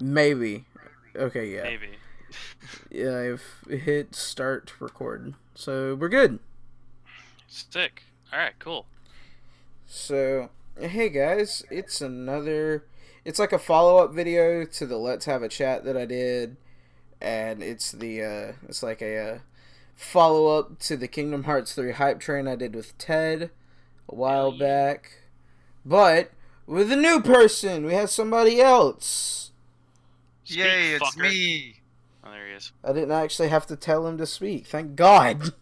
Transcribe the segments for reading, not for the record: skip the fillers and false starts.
Maybe. Okay, yeah. Maybe. Yeah, I've hit start record. So we're good. Sick. Alright, cool. So, hey guys, it's like a follow-up video to the Let's Have a Chat that I did, and it's like a follow-up to the Kingdom Hearts 3 hype train I did with Ted a Hell while yeah. back. But with a new person, we have somebody else. Speak, Yay, it's fucker. me! Oh, there he is. I didn't actually have to tell him to speak. Thank God.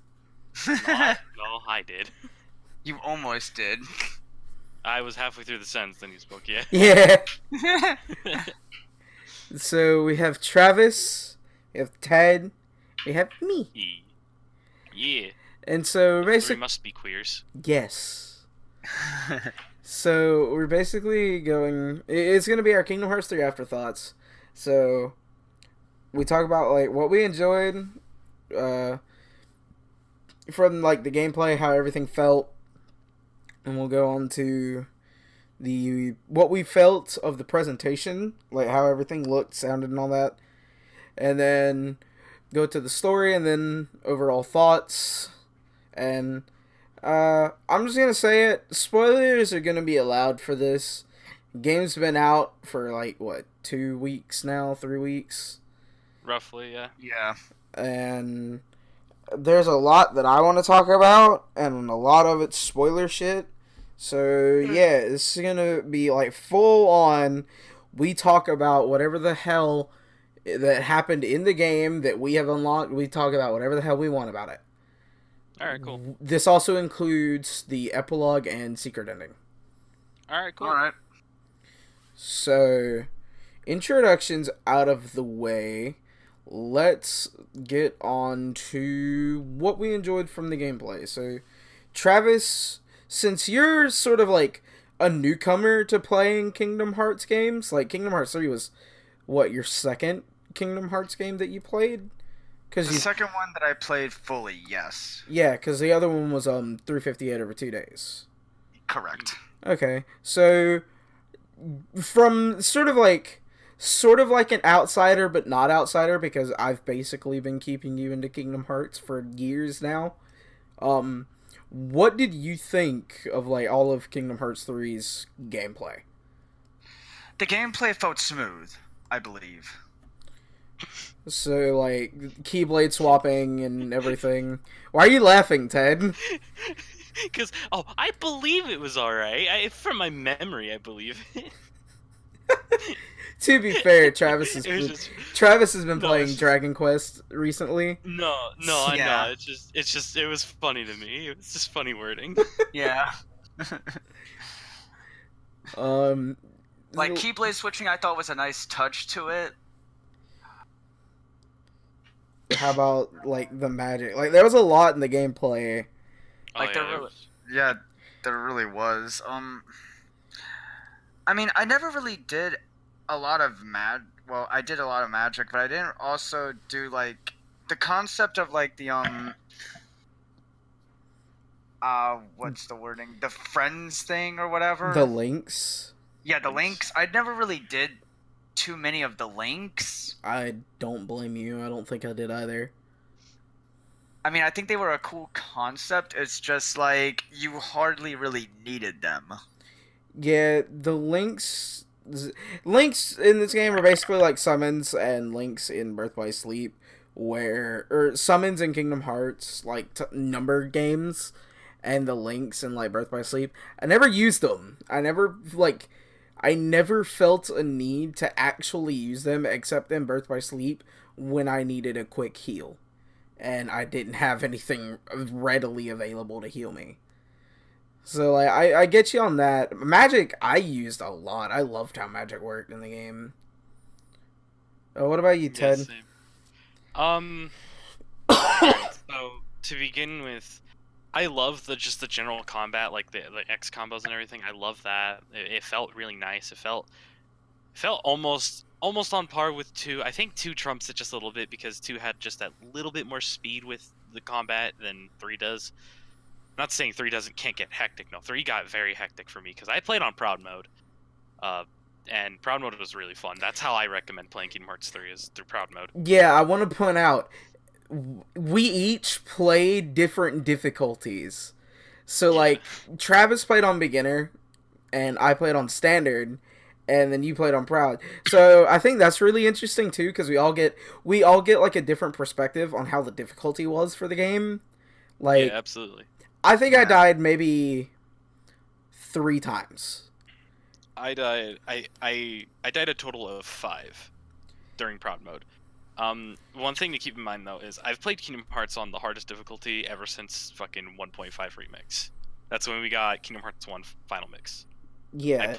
No, I did. You almost did. I was halfway through the sentence, then you spoke, yeah. Yeah. So we have Travis, we have Ted, we have me. Yeah. And so Three basically, must be queers. yes. So we're basically going. It's going to be our Kingdom Hearts 3 afterthoughts. So we talk about like what we enjoyed, from like the gameplay, how everything felt, and we'll go on to the what we felt of the presentation, like how everything looked, sounded, and all that, and then go to the story, and then overall thoughts. And I'm just gonna say it. Spoilers are gonna be allowed for this. Game's been out for like what, 2 weeks now, 3 weeks, Roughly, yeah. Yeah. and there's a lot that I want to talk about, and a lot of it's spoiler shit. So yeah, it's gonna be like full on. We talk about whatever the hell that happened in the game that we have unlocked. We talk about whatever the hell we want about it. Alright, cool. This also includes the epilogue and secret ending. Alright, cool. Alright. So, introductions out of the way. Let's get on to what we enjoyed from the gameplay. So, Travis, since you're sort of like a newcomer to playing Kingdom Hearts games, like Kingdom Hearts 3 was what, your second Kingdom Hearts game that you played? The second one that I played fully, yes. Yeah, because the other one was 358 over 2 days. Correct. Okay, so from sort of like an outsider but not outsider, because I've basically been keeping you into Kingdom Hearts for years now. What did you think of like all of Kingdom Hearts 3's gameplay? The gameplay felt smooth, I believe. So like keyblade swapping and everything. Why are you laughing, Ted? Because, I believe it was alright. From my memory, I believe it. To be fair, Travis has been No, playing it's just- Dragon Quest recently. No, I Yeah. know. It was funny to me. It was just funny wording. Yeah. Like Keyblade switching I thought was a nice touch to it. how about like the magic? Like there was a lot in the gameplay. Yeah, there really was. I mean, I never really did a lot of well, I did a lot of magic, but I didn't also do like the concept of like the what's the wording? The friends thing or whatever. The links. Yeah, the links. I never really did too many of the links. I don't blame you. I don't think I did either. I mean, I think they were a cool concept. It's just like you hardly really needed them. Yeah, the links in this game are basically like summons and links in Birth by Sleep, or summons in Kingdom Hearts, like number games, and the links in like Birth by Sleep. I never used them. I never felt a need to actually use them except in Birth by Sleep when I needed a quick heal, and I didn't have anything readily available to heal me. So, like, I get you on that. Magic, I used a lot. I loved how magic worked in the game. What about you, Ted? Yeah, same. Alright, so, to begin with, I love the general combat, like the X combos and everything. I love that. It felt really nice. It felt almost on par with 2. I think 2 trumps it just a little bit because 2 had just that little bit more speed with the combat than 3 does. Not saying 3 can't get hectic. No, 3 got very hectic for me because I played on proud mode. and Proud Mode was really fun. That's how I recommend playing Kingdom Hearts 3 is through Proud Mode. Yeah, I want to point out we each played different difficulties. So like Travis played on beginner and I played on standard and then you played on proud. So I think that's really interesting too because we all get like a different perspective on how the difficulty was for the game. Like Yeah, absolutely. I think I died maybe 3 times. I died a total of 5 during Proud Mode. One thing to keep in mind though is I've played Kingdom Hearts on the hardest difficulty ever since fucking 1.5 remix. That's when we got Kingdom Hearts 1 final mix. Yeah.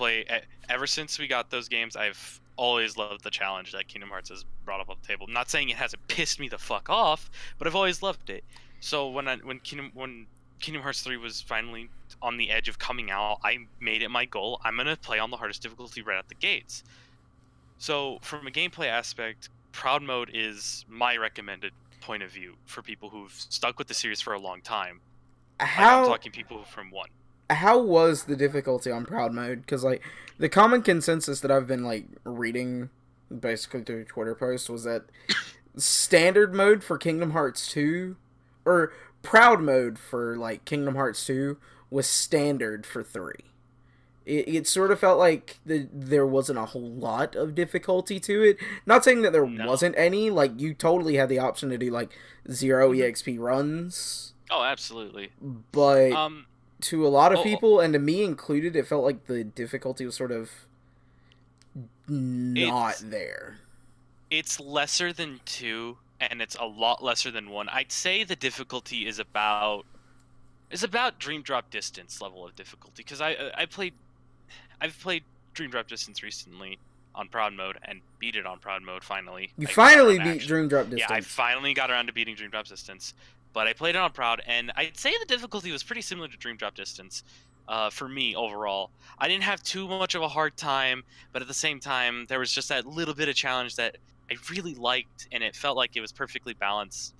Ever since we got those games. I've always loved the challenge that Kingdom Hearts has brought up on the table. I'm not saying it hasn't pissed me the fuck off, but I've always loved it. So when Kingdom Hearts 3 was finally on the edge of coming out, I made it my goal. I'm gonna play on the hardest difficulty right out the gates. So from a gameplay aspect, Proud Mode is my recommended point of view for people who've stuck with the series for a long time. I'm talking people from 1. How was the difficulty on Proud Mode? Because like the common consensus that I've been like reading basically through Twitter posts was that standard mode for Kingdom Hearts 2 or Proud Mode for like Kingdom Hearts 2 was standard for 3. It sort of felt like there wasn't a whole lot of difficulty to it. Not saying that there wasn't any. Like, you totally had the option to do, like, 0 EXP runs. Oh, absolutely. But to a lot of people, and to me included, it felt like the difficulty was sort of not there. It's lesser than 2, and it's a lot lesser than 1. I'd say the difficulty is about Dream Drop Distance level of difficulty, because I've played Dream Drop Distance recently on Proud Mode and beat it on Proud Mode finally. You finally beat Dream Drop Distance. Yeah, I finally got around to beating Dream Drop Distance, but I played it on Proud, and I'd say the difficulty was pretty similar to Dream Drop Distance for me overall. I didn't have too much of a hard time, but at the same time, there was just that little bit of challenge that I really liked, and it felt like it was perfectly balanced.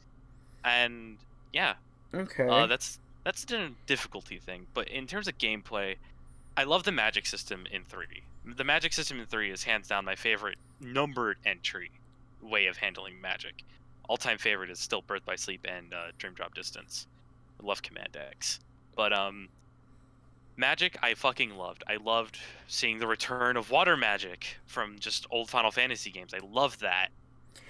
And yeah, okay, that's the difficulty thing. But in terms of gameplay, I love the magic system in 3. The magic system in 3 is hands down my favorite numbered entry way of handling magic. All-time favorite is still Birth by Sleep and Dream Drop Distance. I love Command X. But magic I fucking loved. I loved seeing the return of water magic from just old Final Fantasy games. I love that.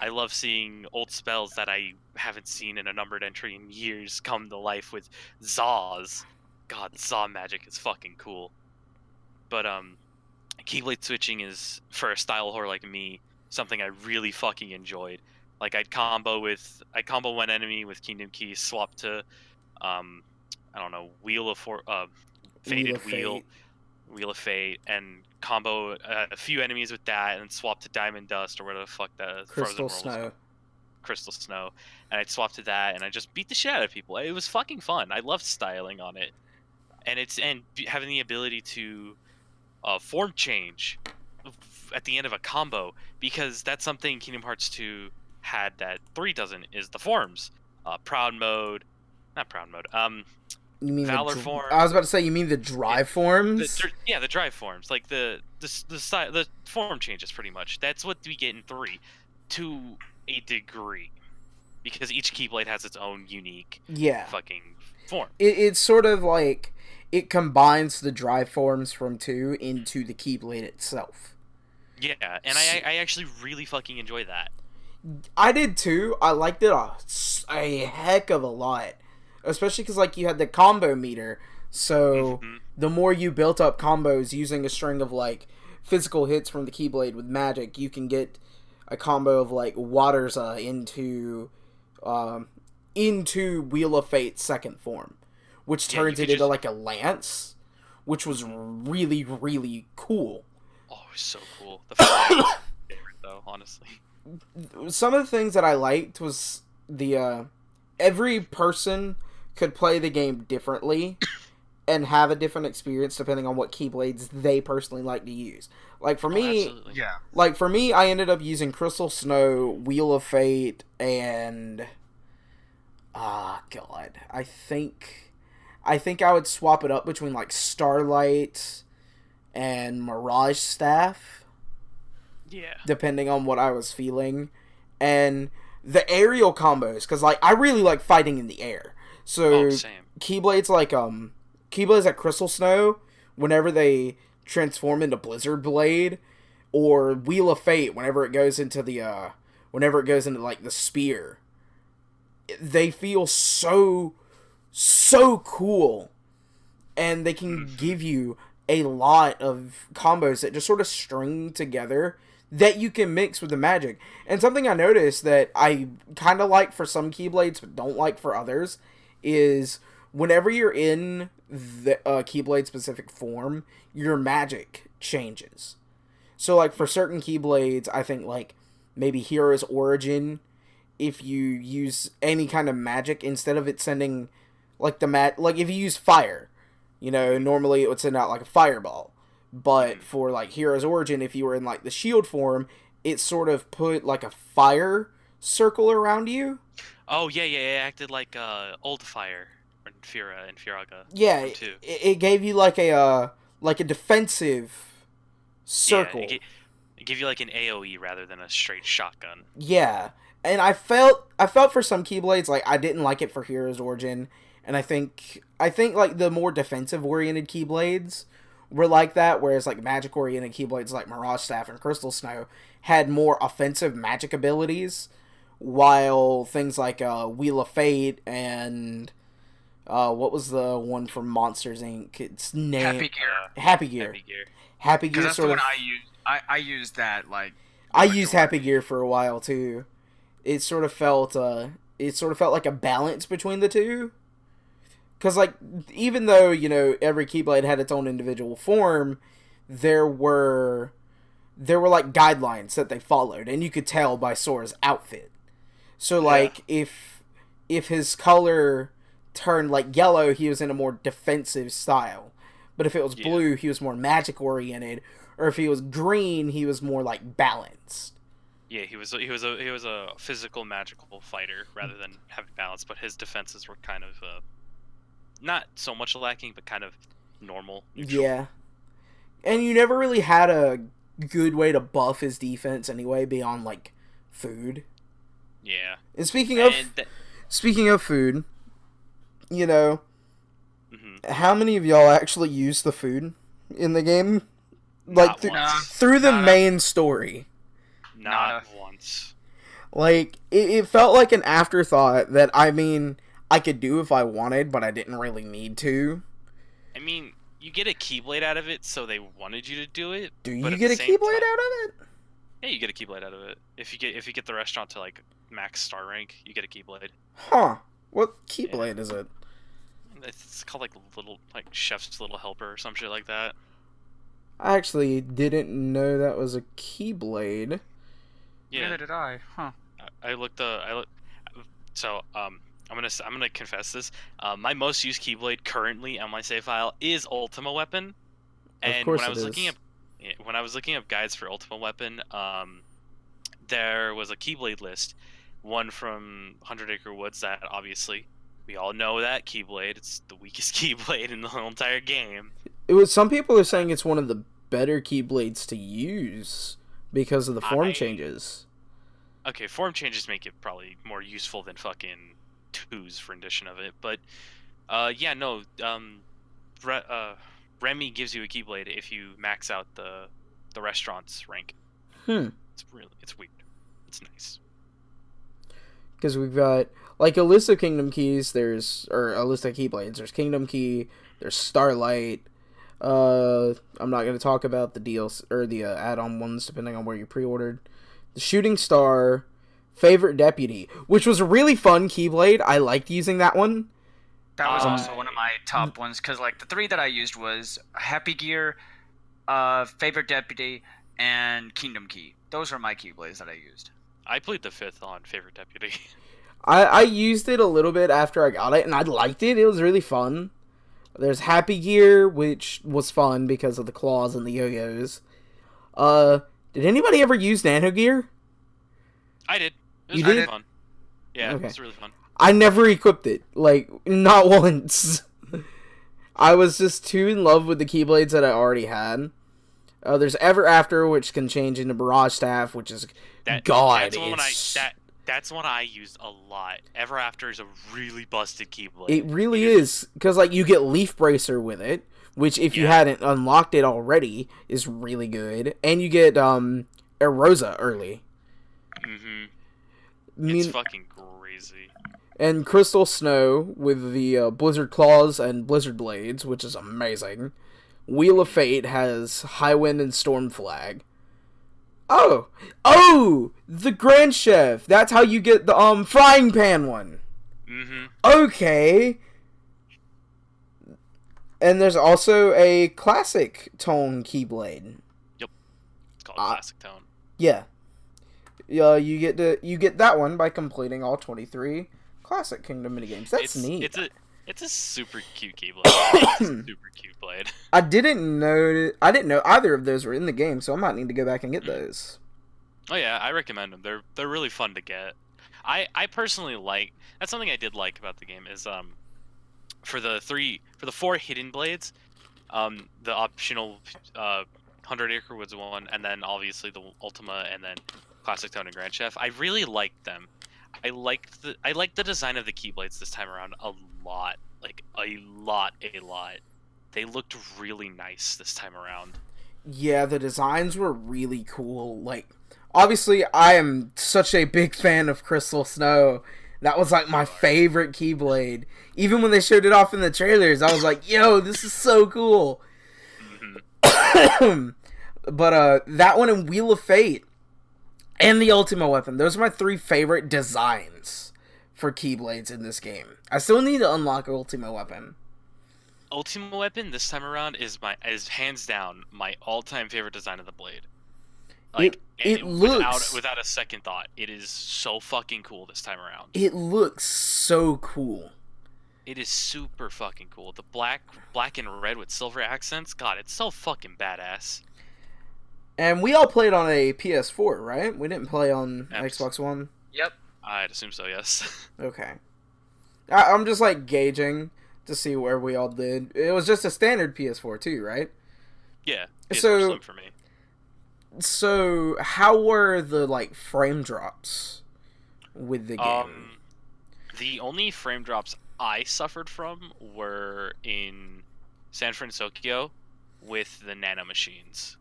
I love seeing old spells that I haven't seen in a numbered entry in years come to life with Zaws. God, Zaw magic is fucking cool. But Keyblade switching is, for a style whore like me, something I really fucking enjoyed. Like I'd combo one enemy with Kingdom Keys, swap to I don't know, Fated Wheel of Fate, and combo a few enemies with that, and swap to Diamond Dust or whatever the fuck that Crystal Snow. Crystal Snow, and I'd swap to that, and I just beat the shit out of people. It was fucking fun. I loved styling on it, and having the ability to form change at the end of a combo, because that's something Kingdom Hearts 2 had that 3 doesn't, is the forms. Proud Mode, not Proud Mode. You mean Valor form? I was about to say, you mean the drive forms? The drive forms, like the form changes, pretty much. That's what we get in 3, to a degree, because each Keyblade has its own unique fucking form. It's sort of like it combines the drive forms from 2 into the Keyblade itself. Yeah, and I actually really fucking enjoy that. I did too. I liked it a heck of a lot. Especially because, like, you had the combo meter, so the more you built up combos using a string of, like, physical hits from the Keyblade with magic, you can get a combo of, like, Waterza into Wheel of Fate's second form, which turns it into, like, a lance, which was really, really cool. Oh, it was so cool. The favorite, though, honestly. Some of the things that I liked was the, every person could play the game differently and have a different experience depending on what Keyblades they personally like to use. Like for me, I ended up using Crystal Snow, Wheel of Fate, and God, I think I would swap it up between like Starlight and Mirage Staff. Yeah. depending on what I was feeling. And the aerial combos, because like I really like fighting in the air. So Same. Keyblades like Crystal Snow, whenever they transform into Blizzard Blade, or Wheel of Fate whenever it goes into like the spear, they feel so cool, and they can give you a lot of combos that just sort of string together that you can mix with the magic. And something I noticed that I kind of like for some Keyblades but don't like for others is whenever you're in the Keyblade specific form, your magic changes. So like for certain Keyblades, I think like maybe Hero's Origin, if you use any kind of magic instead of it sending like like if you use fire, normally it would send out like a fireball. But for like Hero's Origin, if you were in like the shield form, it sort of put like a fire circle around you. Oh yeah, it acted like old fire in Fira and Firaga. Yeah, it gave you like a defensive circle. Yeah, it gave you like an AoE rather than a straight shotgun. Yeah, and I felt for some Keyblades like I didn't like it for Hero's Origin, and I think like the more defensive oriented Keyblades were like that, whereas like magic oriented Keyblades like Mirage Staff and Crystal Snow had more offensive magic abilities, while things like Wheel of Fate and what was the one from Monsters Inc? It's named Happy Gear. Happy Gear. Happy Gear. That's sort the of. one I used. I used that like. I used Happy Gear for a while too. It sort of felt like a balance between the two. Because, like, even though, every Keyblade had its own individual form, there were, like, guidelines that they followed, and you could tell by Sora's outfit. So, like, if his color turned, like, yellow, he was in a more defensive style. But if it was blue, he was more magic-oriented. Or if he was green, he was more, like, balanced. Yeah, he was a physical, magical fighter, rather than having balance, but his defenses were kind of, not so much lacking, but kind of normal. Neutral. Yeah. And you never really had a good way to buff his defense anyway, beyond, like, food. Yeah. And speaking of food, how many of y'all actually use the food in the game? Like, through the main story? Not once. Like, it felt like an afterthought that, I could do if I wanted, but I didn't really need to. I mean, you get a Keyblade out of it, so they wanted you to do it. Do you get a Keyblade out of it? Yeah, you get a Keyblade out of it. If you get the restaurant to like max star rank, you get a Keyblade. Huh? What Keyblade is it? It's called like Chef's Little Helper or some shit like that. Oh. I actually didn't know that was a Keyblade. Yeah. Neither did I. Huh. So I'm gonna confess this. My most used Keyblade currently on my save file is Ultima Weapon, and when I was looking up guides for Ultima Weapon, there was a Keyblade list, one from 100 Acre Woods that obviously we all know that Keyblade. It's the weakest Keyblade in the whole entire game. Some people are saying it's one of the better Keyblades to use because of the form changes. Okay, form changes make it probably more useful than fucking 2's rendition of it, but Remy gives you a Keyblade if you max out the restaurant's rank. It's weird. It's nice. Because we've got like a list of Kingdom Keys. Or a list of Keyblades. There's Kingdom Key. There's Starlight. I'm not going to talk about the deals or the add-on ones depending on where you pre-ordered. The Shooting Star, Favorite Deputy, which was a really fun Keyblade. I liked using that one. That was also one of my top ones, because like the three that I used was Happy Gear, Favorite Deputy, and Kingdom Key. Those were my Keyblades that I used. I played the 5th on Favorite Deputy. I used it a little bit after I got it, and I liked it. It was really fun. There's Happy Gear, which was fun because of the claws and the yo-yos. Did anybody ever use Nano Gear? I did. It was You really did? fun. Yeah, Okay. it was really fun. I never equipped it. Like, not once. I was just too in love with the Keyblades that I already had. There's Ever After, which can change into Barrage Staff, which is God. That's one I used a lot. Ever After is a really busted Keyblade. It really is, because like you get Leaf Bracer with it, which if you hadn't unlocked it already is really good, and you get Erosa early. It's fucking crazy. And Crystal Snow with the Blizzard Claws and Blizzard Blades, which is amazing. Wheel of Fate has High Wind and Storm Flag. Oh, the Grand Chef. That's how you get the frying pan one. Okay. And there's also a classic tone Keyblade. Yep. It's called classic tone. Yeah. You get that one by completing all 23 Classic Kingdom minigames. That's neat. It's a super cute Keyblade. Super cute blade. I didn't know either of those were in the game, so I might need to go back and get those. Oh yeah, I recommend them. They're really fun to get. I personally like, that's something I did like about the game is for the 4 hidden blades, the optional 100 Acre Woods one, and then obviously the Ultima, and then Classic Tone and Grand Chef. I really liked them. I liked the design of the Keyblades this time around a lot. Like a lot. They looked really nice this time around. Yeah, the designs were really cool. Like, obviously, I am such a big fan of Crystal Snow. That was like my favorite Keyblade. Even when they showed it off in the trailers, I was like, yo, this is so cool. But that one and Wheel of Fate and the Ultima Weapon, those are my 3 favorite designs for Keyblades in this game. I still need to unlock Ultima Weapon. Ultima Weapon this time around is hands down my all-time favorite design of the blade. Like it looks without a second thought, it is so fucking cool this time around. It looks so cool. It is super fucking cool. The black and red with silver accents, God, it's so fucking badass. And we all played on a PS4, right? We didn't play on Xbox One? Yep. I'd assume so, yes. Okay. I'm just like gauging to see where we all did. It was just a standard PS4 too, right? Yeah. So slim for me. So how were the like frame drops with the game? The only frame drops I suffered from were in San Francisco with the nano machines.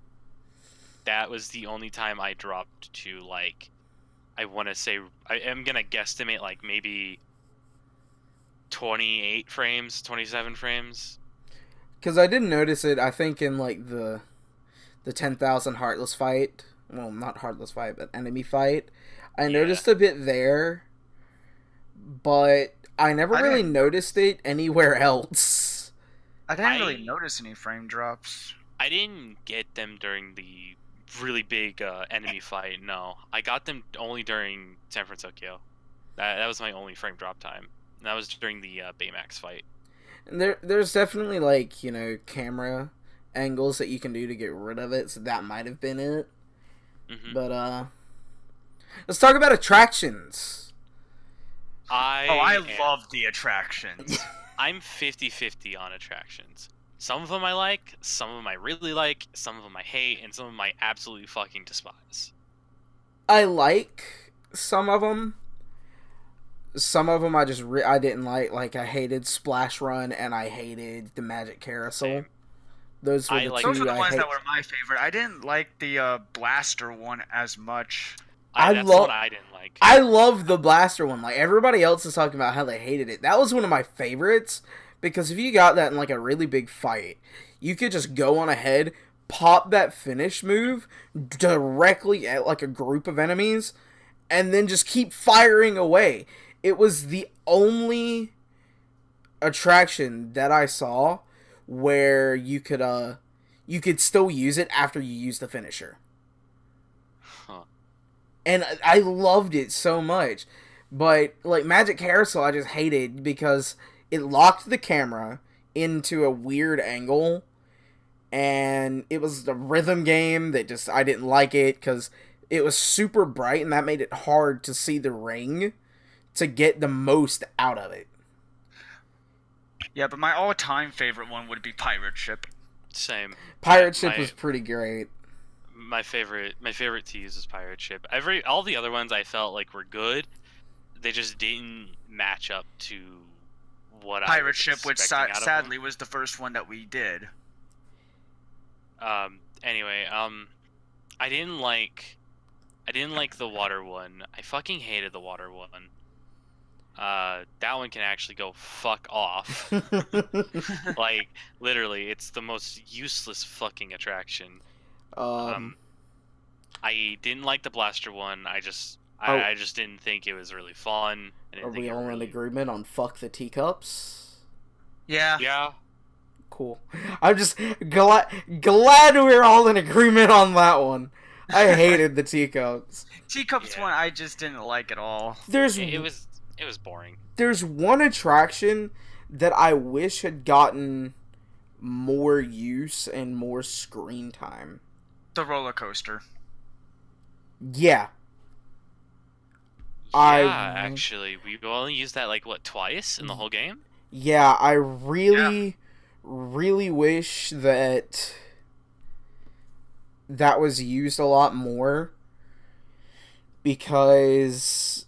That was the only time I dropped to, like, I want to say, I am going to guesstimate, like, maybe 28 frames, 27 frames. Because I didn't notice it, I think, in, like, the 10,000 Heartless fight. Well, not Heartless fight, but enemy fight. I noticed a bit there, but I never really noticed it anywhere else. I didn't really notice any frame drops. I didn't get them during the really big enemy fight, no. I got them only during San Francisco. That was my only frame drop time. And that was during the Baymax fight. And there's definitely, like, you know, camera angles that you can do to get rid of it, so that might have been it. But, let's talk about attractions. I love the attractions. I'm 50-50 on attractions. Some of them I like, some of them I really like, some of them I hate, and some of them I absolutely fucking despise. I like some of them. Some of them I just I didn't like. Like, I hated Splash Run and I hated the Magic Carousel. Same. Those were the two Those were the ones I that were my favorite. I didn't like the Blaster one as much. That's the one I didn't like. I love the Blaster one. Like, everybody else is talking about how they hated it. That was one of my favorites. Because if you got that in, like, a really big fight, you could just go on ahead, pop that finish move directly at, like, a group of enemies, and then just keep firing away. It was the only attraction that I saw where you could still use it after you use the finisher. Huh. And I loved it so much. But, like, Magic Carousel I just hated because it locked the camera into a weird angle, and it was a rhythm game that just, I didn't like it, because it was super bright, and that made it hard to see the ring to get the most out of it. Yeah, but my all-time favorite one would be Pirate Ship. Same. Pirate Ship My was pretty great. my favorite to use is Pirate Ship. All the other ones I felt like were good. They just didn't match up to what I Pirate was Ship, which expecting out of them. sadly was the first one that we did. Anyway, I didn't like the water one. I fucking hated the water one. That one can actually go fuck off. Like, literally, it's the most useless fucking attraction. I didn't like the blaster one. I just didn't think it was really fun. Are we all in agreement on fuck the teacups? Yeah. Yeah. Cool. I'm just glad we're all in agreement on that one. I hated the teacups. Teacups Yeah. one I just didn't like at all. It was boring. There's one attraction that I wish had gotten more use and more screen time. The roller coaster. Yeah. Yeah, actually, we only used that like twice in the whole game. Yeah, I really wish that was used a lot more, because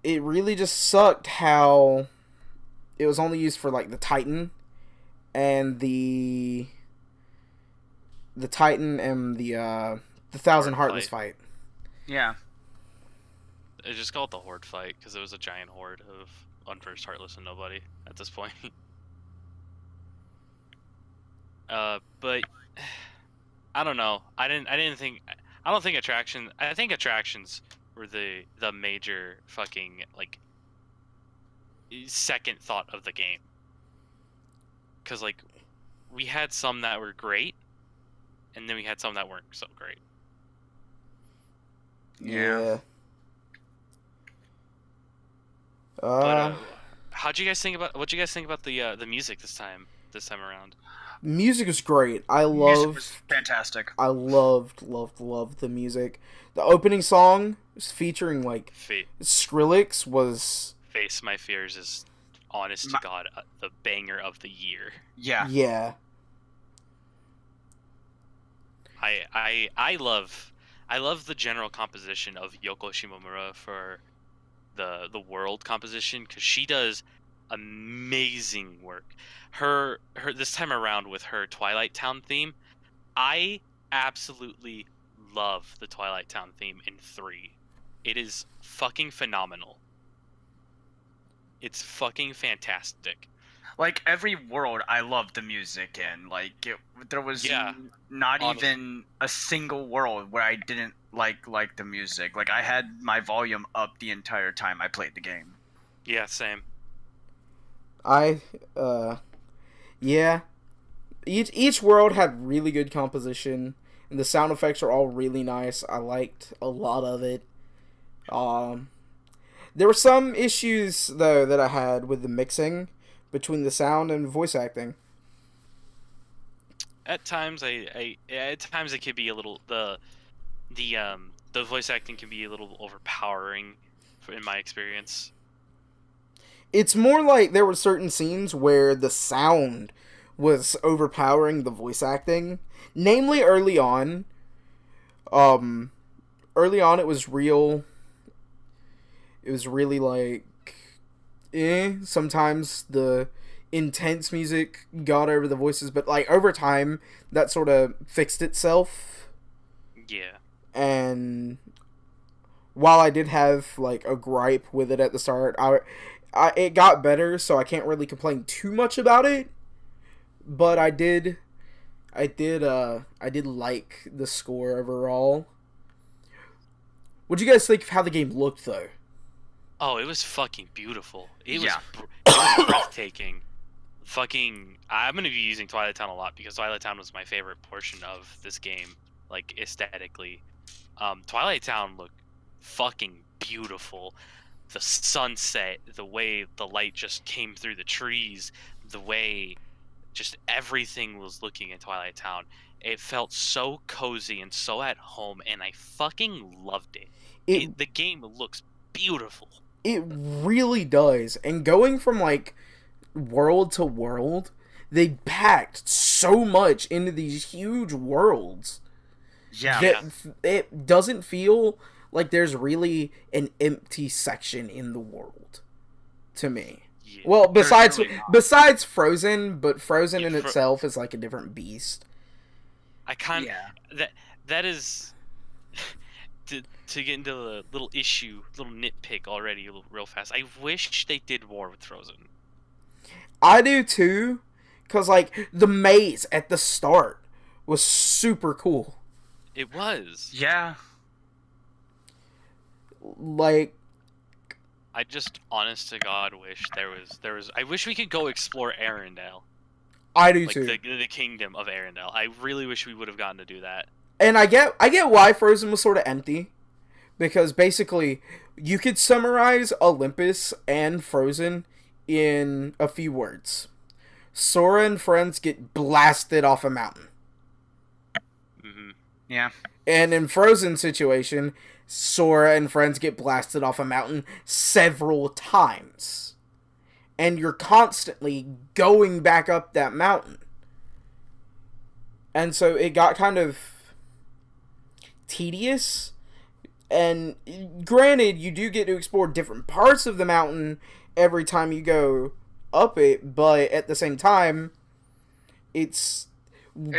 it really just sucked how it was only used for like the Titan and the Titan and the Thousand Heartless fight. Yeah. I just call it the Horde fight because it was a giant horde of unversed Heartless and nobody at this point. But I don't know. I think attractions were the major fucking like second thought of the game. Cause like we had some that were great, and then we had some that weren't so great. Yeah. But what'd you guys think about the music this time around? Music is great. Music was fantastic. I loved the music. The opening song featuring like Skrillex was Face My Fears is honest to God the banger of the year. Yeah. Yeah. I love the general composition of Yoko Shimomura for the world composition, because she does amazing work. Her this time around with her Twilight Town theme, I absolutely love the Twilight Town theme in 3. It is fucking phenomenal. It's fucking fantastic. Like, every world I loved the music in. Like, there was not even a single world where I didn't like the music. Like, I had my volume up the entire time I played the game. Yeah, same. Yeah. Each world had really good composition, and the sound effects are all really nice. I liked a lot of it. There were some issues though that I had with the mixing between the sound and voice acting. At times, it could be a little the voice acting can be a little overpowering, in my experience. It's more like there were certain scenes where the sound was overpowering the voice acting. Namely, early on. Early on, it was real. It was really like, sometimes the intense music got over the voices, but like over time, that sort of fixed itself. Yeah. And while I did have like a gripe with it at the start, it got better, so I can't really complain too much about it. But I did like the score overall. What'd you guys think of how the game looked, though? Oh, it was fucking beautiful. It was breathtaking. Fucking, I'm gonna be using Twilight Town a lot because Twilight Town was my favorite portion of this game, like aesthetically. Twilight Town looked fucking beautiful. The sunset, the way the light just came through the trees, the way just everything was looking in Twilight Town. It felt so cozy and so at home, and I fucking loved it. The game looks beautiful. It really does. And going from like world to world, they packed so much into these huge worlds that it doesn't feel like there's really an empty section in the world to me. Yeah, well, besides Frozen, but Frozen in itself is like a different beast. That is to get into the little nitpick already real fast. I wish they did more with Frozen. I do too, cause like the maze at the start was super cool. It was. Yeah. Like, I just, honest to God, wish there was. I wish we could go explore Arendelle. I do too. The kingdom of Arendelle. I really wish we would have gotten to do that. And I get why Frozen was sort of empty, because basically you could summarize Olympus and Frozen in a few words. Sora and friends get blasted off a mountain. Mm-hmm. Yeah. And in Frozen situation, Sora and friends get blasted off a mountain several times. And you're constantly going back up that mountain. And so it got kind of tedious. And granted, you do get to explore different parts of the mountain every time you go up it, but at the same time, it's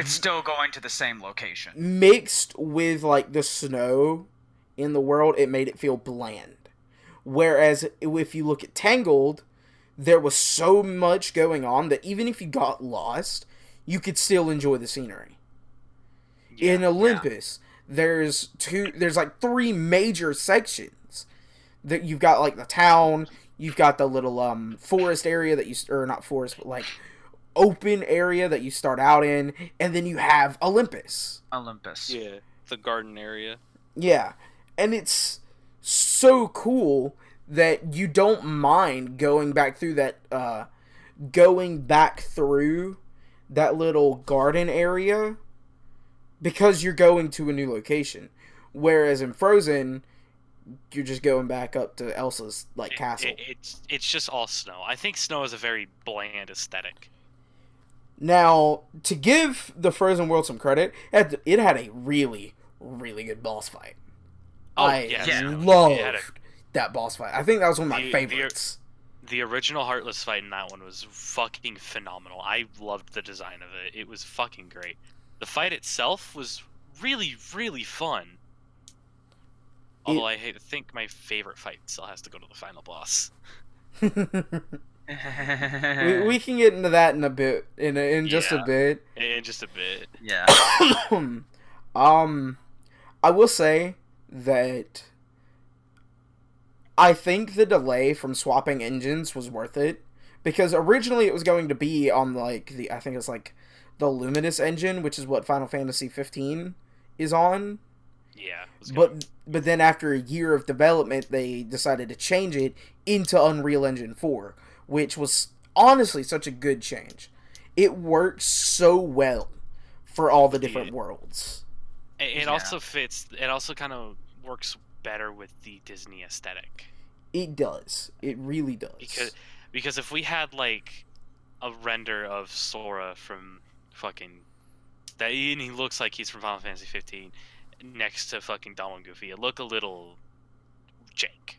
still going to the same location. Mixed with like the snow in the world, it made it feel bland. Whereas if you look at Tangled, there was so much going on that even if you got lost, you could still enjoy the scenery. Yeah, in Olympus, there's like 3 major sections. That you've got like the town, you've got the little forest area that not forest, but like open area that you start out in, and then you have Olympus. Yeah, the garden area. Yeah, and it's so cool that you don't mind going back through that little garden area because you're going to a new location. Whereas in Frozen, you're just going back up to Elsa's castle. It's just all snow. I think snow is a very bland aesthetic. Now, to give the Frozen world some credit, it had a really, really good boss fight. I loved that boss fight. I think that was one of my favorites. The original Heartless fight in that one was fucking phenomenal. I loved the design of it. It was fucking great. The fight itself was really, really fun. Although I think my favorite fight still has to go to the final boss. we can get into that in a bit. In just a bit. In just a bit. Yeah. I will say that I think the delay from swapping engines was worth it, because originally it was going to be on I think it's the Luminous engine, which is what Final Fantasy 15 is on. Yeah. But then after a year of development, they decided to change it into Unreal Engine 4, which was honestly such a good change. It works so well for all the different worlds. It also fits. It also kind of works better with the Disney aesthetic. It does. It really does. Because if we had a render of Sora from fucking that, and he looks like he's from Final Fantasy 15, next to fucking Donald and Goofy, it looked a little jank.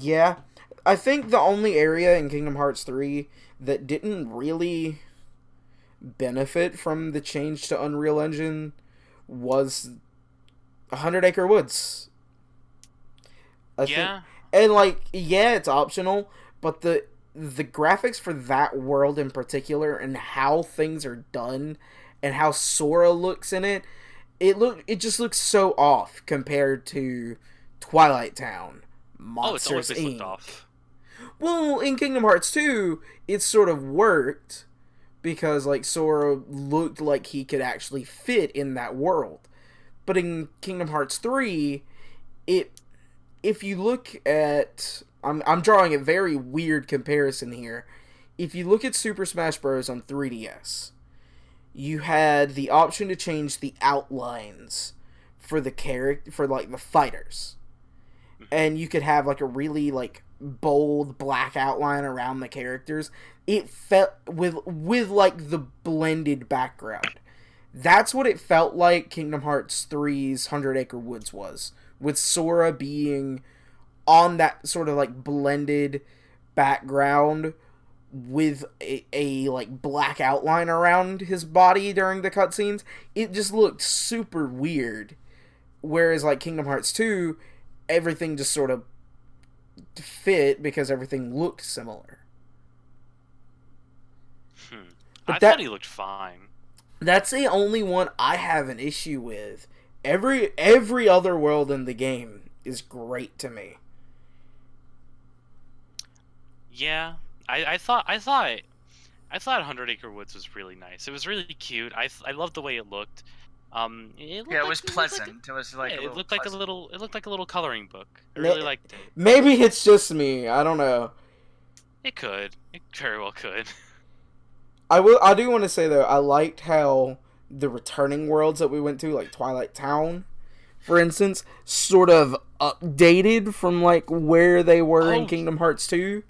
Yeah, I think the only area in Kingdom Hearts 3 that didn't really benefit from the change to Unreal Engine was 100 Acre Woods. I think, and it's optional, but the graphics for that world in particular and how things are done and how Sora looks in it, it just looks so off compared to Twilight Town, Monsters it's always Inc. looked off. Well, in Kingdom Hearts 2, it sort of worked because Sora looked like he could actually fit in that world. But in Kingdom Hearts 3, if you look at, I'm drawing a very weird comparison here. If you look at Super Smash Bros. On 3DS, you had the option to change the outlines for the the fighters. And you could have a really bold black outline around the characters. It felt with like the blended background. That's what it felt like Kingdom Hearts 3's 100 Acre Woods was, with Sora being on that sort of like blended background with a like black outline around his body during the cutscenes. It just looked super weird. Whereas like Kingdom Hearts 2, everything just sort of fit because everything looked similar. I thought he looked fine. That's the only one I have an issue with. Every other world in the game is great to me. Yeah, I thought 100 Acre Woods was really nice. It was really cute. I loved the way it looked. It was pleasant. It was like it looked like a little coloring book. I really liked it. Maybe it's just me. I don't know. It very well could. I do want to say though, I liked how the returning worlds that we went to, like Twilight Town, for instance, sort of updated from like where they were in Kingdom Hearts 2.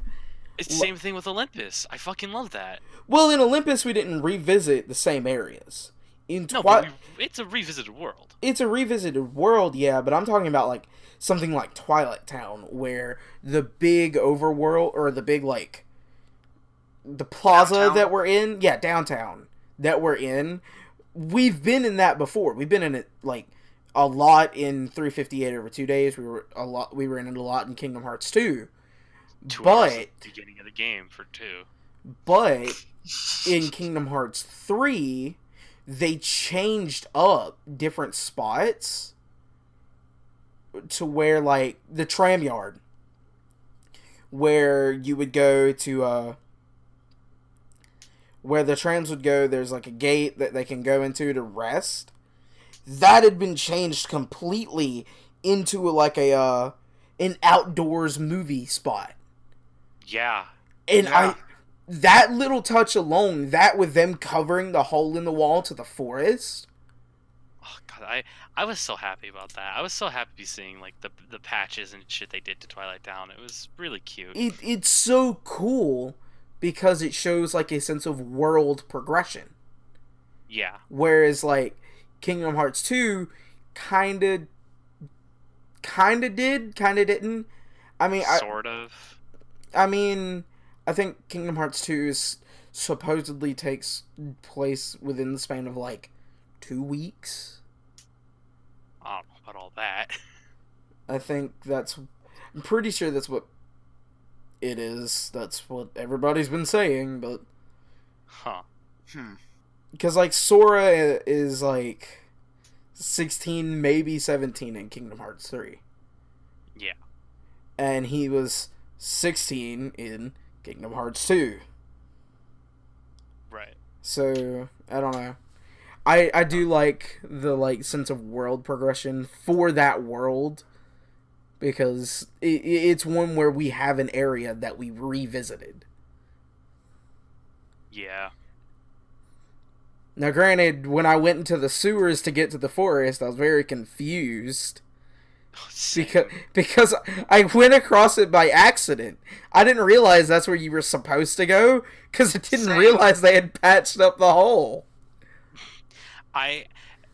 It's the same thing with Olympus. I fucking love that. Well, in Olympus, we didn't revisit the same areas. It's a revisited world. It's a revisited world, yeah, but I'm talking about like something like Twilight Town, where the big overworld, or the big like the plaza downtown that we're in, downtown that we're in, we've been in that before. We've been in it like a lot in 358 over 2 days. We were in it a lot in Kingdom Hearts 2. 2 hours at the beginning of the game for 2. But in Kingdom Hearts 3, they changed up different spots to where, like, the tram yard, where you would go to, where the trams would go, there's, like, a gate that they can go into to rest. That had been changed completely into, like, an outdoors movie spot. Yeah. And that little touch alone, that with them covering the hole in the wall to the forest. Oh god, I was so happy about that. I was so happy seeing like the patches and shit they did to Twilight Town. It was really cute. It's so cool because it shows like a sense of world progression. Yeah. Whereas like Kingdom Hearts 2 kinda did, kinda didn't. I mean, sort of. I mean, I think Kingdom Hearts 2 supposedly takes place within the span of, like, 2 weeks. I don't know about all that. I think I'm pretty sure that's what it is. That's what everybody's been saying, but... Huh. Because, like, Sora is, like, 16, maybe 17 in Kingdom Hearts 3. Yeah. And he was 16 in Kingdom Hearts 2. Right. So, I don't know. I do like the like sense of world progression for that world, because it's one where we have an area that we revisited. Yeah. Now, granted, when I went into the sewers to get to the forest, I was very confused. Because I went across it by accident. I didn't realize that's where you were supposed to go, because I didn't realize they had patched up the hole.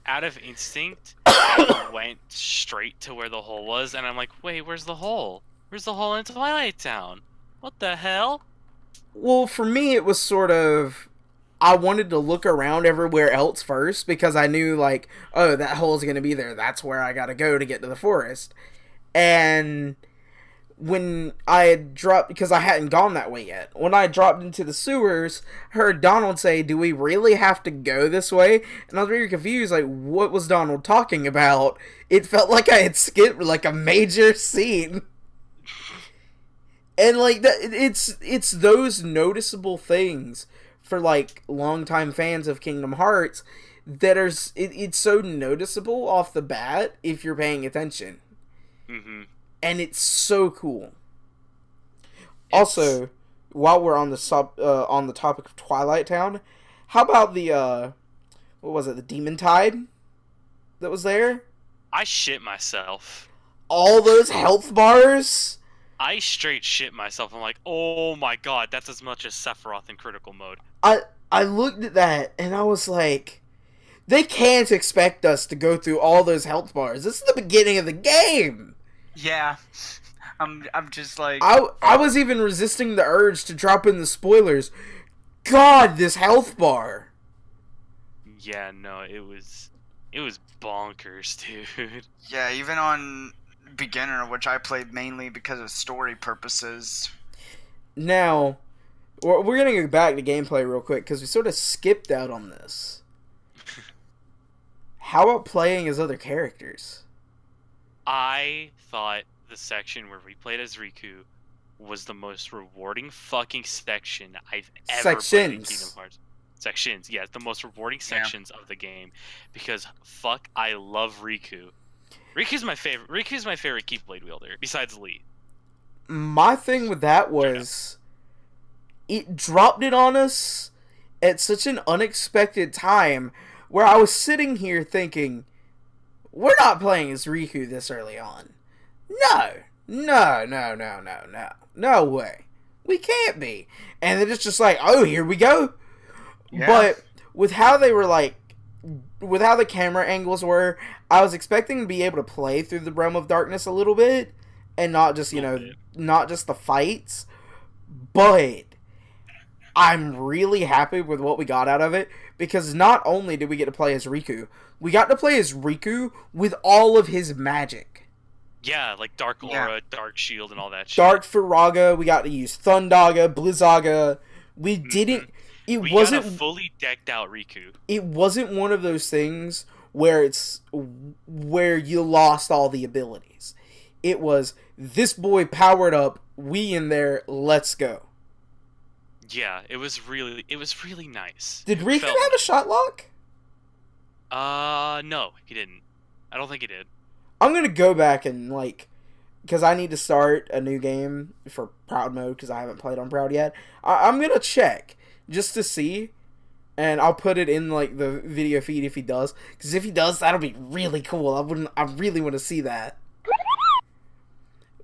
Out of instinct, I went straight to where the hole was, and I'm like, wait, where's the hole? Where's the hole in Twilight Town? What the hell? Well, for me, it was sort of... I wanted to look around everywhere else first, because I knew, like, oh, that hole's going to be there. That's where I got to go to get to the forest. And when I had dropped, because I hadn't gone that way yet, when I dropped into the sewers, heard Donald say, do we really have to go this way? And I was very confused, like, what was Donald talking about? It felt like I had skipped, like, a major scene. And, like, it's those noticeable things for like longtime fans of Kingdom Hearts that are it's so noticeable off the bat if you're paying attention. Mm-hmm. And it's so cool. Also, while we're on the topic of Twilight Town, how about the what was it, the Demon Tide that was there? I shit myself. All those health bars. I straight shit myself. I'm like, oh my god, that's as much as Sephiroth in critical mode. I looked at that and I was like, they can't expect us to go through all those health bars. This is the beginning of the game. Yeah. I'm just like... I was even resisting the urge to drop in the spoilers. God, this health bar. Yeah, no, it was bonkers, dude. Yeah, even on beginner, which I played mainly because of story purposes. Now, we're going to go back to gameplay real quick because we sort of skipped out on this. How about playing as other characters? I thought the section where we played as Riku was the most rewarding fucking section I've ever played in Kingdom Hearts. Sections, yeah, the most rewarding sections of the game, because fuck, I love Riku. Riku's my favorite Keyblade wielder besides Lee. My thing with that was it dropped it on us at such an unexpected time where I was sitting here thinking, we're not playing as Riku this early on. No way. We can't be. And then it's just like, oh, here we go. Yeah. But with how they were with how the camera angles were, I was expecting to be able to play through the Realm of Darkness a little bit and not just, not just the fights. But I'm really happy with what we got out of it because not only did we get to play as Riku, we got to play as Riku with all of his magic. Yeah, like Dark Aura, Dark Shield, and all that shit. Dark Firaga, we got to use Thundaga, Blizzaga. We didn't... We wasn't got a fully decked out Riku. It wasn't one of those things where you lost all the abilities. It was, this boy powered up, we in there, let's go. Yeah, it was really nice. Did Riku have a shot lock? No, he didn't. I don't think he did. I'm gonna go back and, because I need to start a new game for Proud Mode, because I haven't played on Proud yet. I'm gonna check, just to see, and I'll put it in, the video feed if he does, because if he does, that'll be really cool. I really want to see that.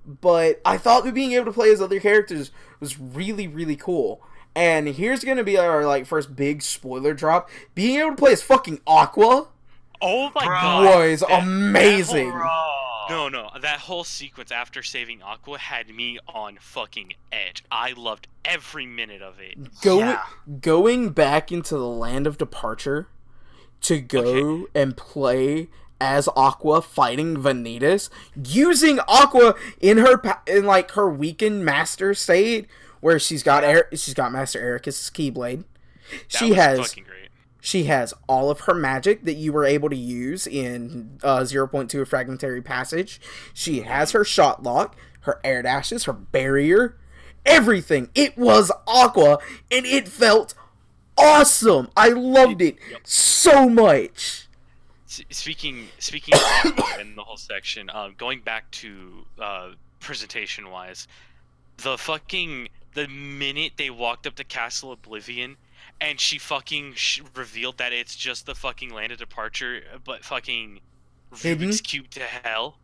But I thought that being able to play as other characters was really, really cool. And here's gonna be our, first big spoiler drop. Being able to play as fucking Aqua... Oh my god! Was amazing. No, that whole sequence after saving Aqua had me on fucking edge. I loved every minute of it. Going back into the land of departure to go and play as Aqua fighting Vanitas, using Aqua in her weakened master state where she's got Master Ericus' Keyblade. She has all of her magic that you were able to use in 0.2 of Fragmentary Passage. She has her shot lock, her air dashes, her barrier, everything. It was Aqua, and it felt awesome. I loved it so much. Speaking of Aqua and the whole section, going back to presentation-wise, the minute they walked up to Castle Oblivion, and she fucking revealed that it's just the fucking land of departure, but fucking Rubik's Cube to hell.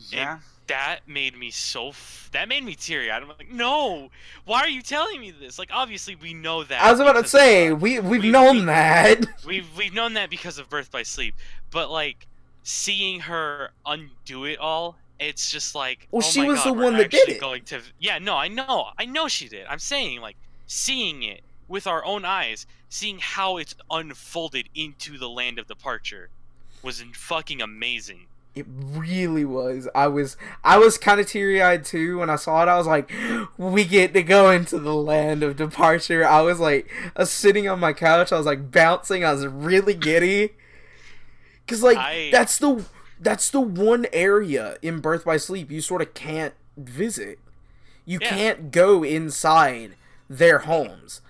Yeah. And that made me teary-eyed. I'm like, no! Why are you telling me this? Obviously we know that. I was about to say, we've known that. We've known that because of Birth by Sleep. But, seeing her undo it all, it's just like, well, oh she my was God, the one that did it. I know she did. I'm saying, seeing it with our own eyes, seeing how it's unfolded into the land of departure was fucking amazing. It really was. I was kind of teary-eyed too when I saw it. I was like, we get to go into the land of departure. I was sitting on my couch. I was bouncing. I was really giddy. Cause that's the one area in Birth by Sleep you sort of can't visit. You can't go inside their homes.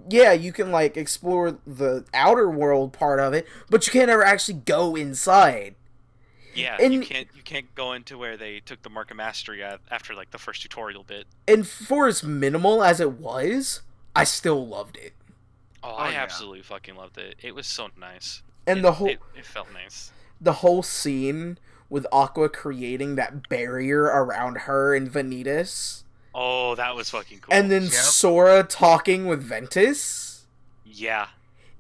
Yeah, you can explore the outer world part of it, but you can't ever actually go inside. Yeah, and you can't go into where they took the Mark of Mastery after the first tutorial bit. And for as minimal as it was, I still loved it. I absolutely fucking loved it. It was so nice. And it felt nice. The whole scene with Aqua creating that barrier around her and Vanitas. Oh, that was fucking cool. And then Sora talking with Ventus. Yeah.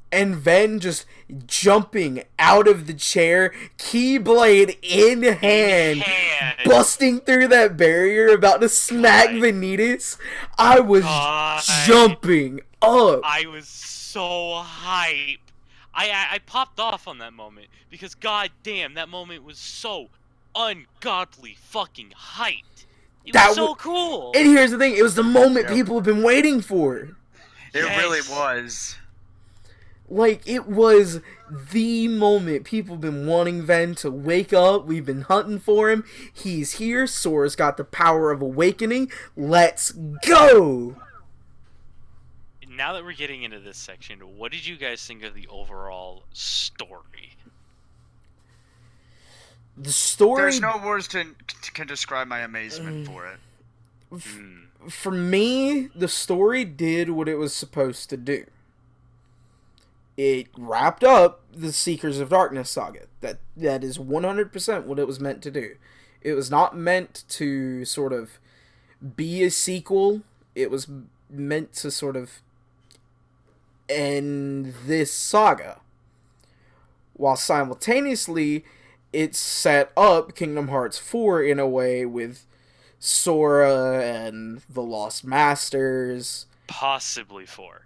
And Ven just jumping out of the chair, Keyblade in hand, busting through that barrier, about to smack Vanitas. I was jumping up. I was so hype. I popped off on that moment because goddamn, that moment was so ungodly fucking hyped. It was so cool. And here's the thing, it was the moment people have been waiting for. It really was. Like, it was the moment people have been wanting Ven to wake up. We've been hunting for him. He's here. Sora's got the power of awakening. Let's go! Now that we're getting into this section, what did you guys think of the overall story? The story... There's no words can describe my amazement for it. For me, the story did what it was supposed to do. It wrapped up the Seekers of Darkness saga. That is 100% what it was meant to do. It was not meant to sort of be a sequel. It was meant to sort of end this saga. While simultaneously, it set up Kingdom Hearts 4 in a way with Sora and the Lost Masters. Possibly 4.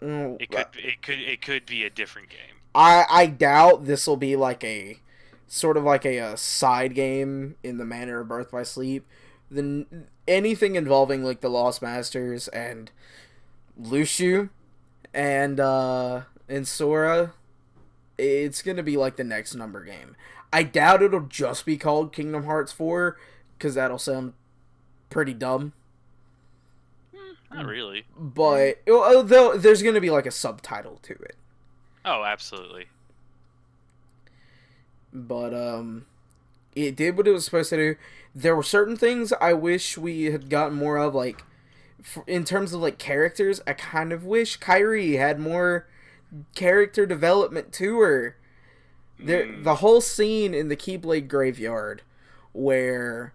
It could be a different game. I doubt this will be like a sort of like a side game in the manner of Birth by Sleep. Anything involving like the Lost Masters and Lushu and Sora, it's gonna be like the next number game. I doubt it'll just be called Kingdom Hearts 4 because that'll sound pretty dumb. Not really. But there's going to be like a subtitle to it. Oh, absolutely. But it did what it was supposed to do. There were certain things I wish we had gotten more of, like in terms of like characters. I kind of wish Kairi had more character development to her. The whole scene in the Keyblade Graveyard where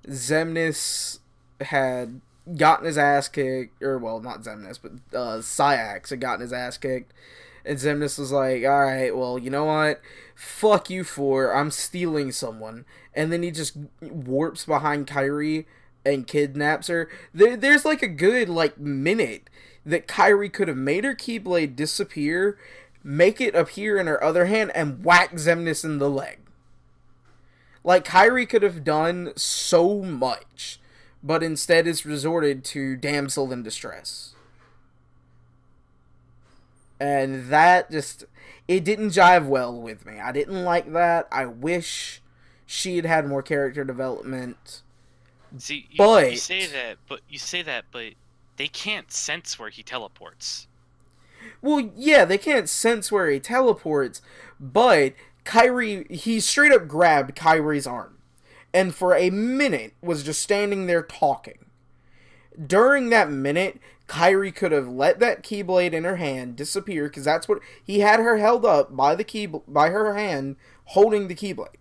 Xemnas had gotten his ass kicked, or well, not Xemnas, but Syax had gotten his ass kicked, and Xemnas was like, alright, well, you know what? Fuck you for, I'm stealing someone. And then he just warps behind Kairi and kidnaps her. There's like a good, like, minute that Kairi could have made her Keyblade disappear, make it appear in her other hand, and whack Xemnas in the leg. Like, Kairi could have done so much, but instead is resorted to damsel in distress. And that just, it didn't jive well with me. I didn't like that. I wish she had had more character development. See, you say that, but they can't sense where he teleports. Well, yeah, they can't sense where he teleports, but Kairi, he straight up grabbed Kairi's arm. And for a minute was just standing there talking. During that minute, Kairi could have let that Keyblade in her hand disappear, because that's what he had her held up by her hand, holding the Keyblade.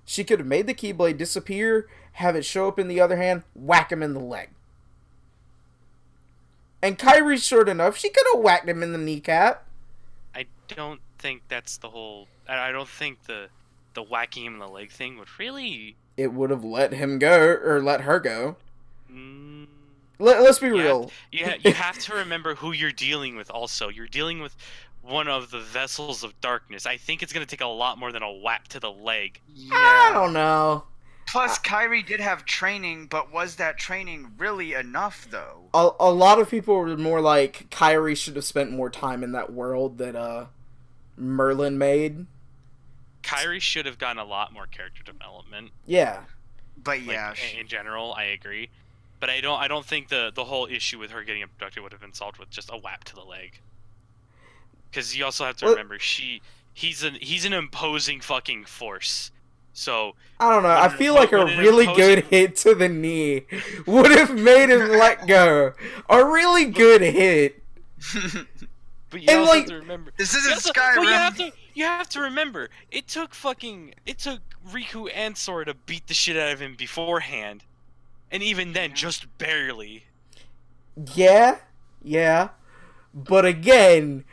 She could have made the Keyblade disappear, have it show up in the other hand, whack him in the leg. And Kairi's short enough; she could have whacked him in the kneecap. I don't think that's the whole. I don't think the whacking him in the leg thing would really. It would have let him go, or let her go. Let's be real. You have to remember who you're dealing with also. You're dealing with one of the vessels of darkness. I think it's going to take a lot more than a whack to the leg. Yeah. I don't know. Plus, Kairi did have training, but was that training really enough, though? A lot of people were more like, Kairi should have spent more time in that world that Merlin made. Kairi should have gotten a lot more character development. Yeah. But yeah, in general, I agree. But I don't think the whole issue with her getting abducted would have been solved with just a whap to the leg. Because you also have to remember, he's an imposing fucking force. So I don't know. I feel like a really good hit to the knee would have made him let go. A really good hit. But you And, also like, have to remember. This isn't you also- Skyrim. Well, you have to remember. It took Riku and Sora to beat the shit out of him beforehand, and even then, just barely. Yeah. But again,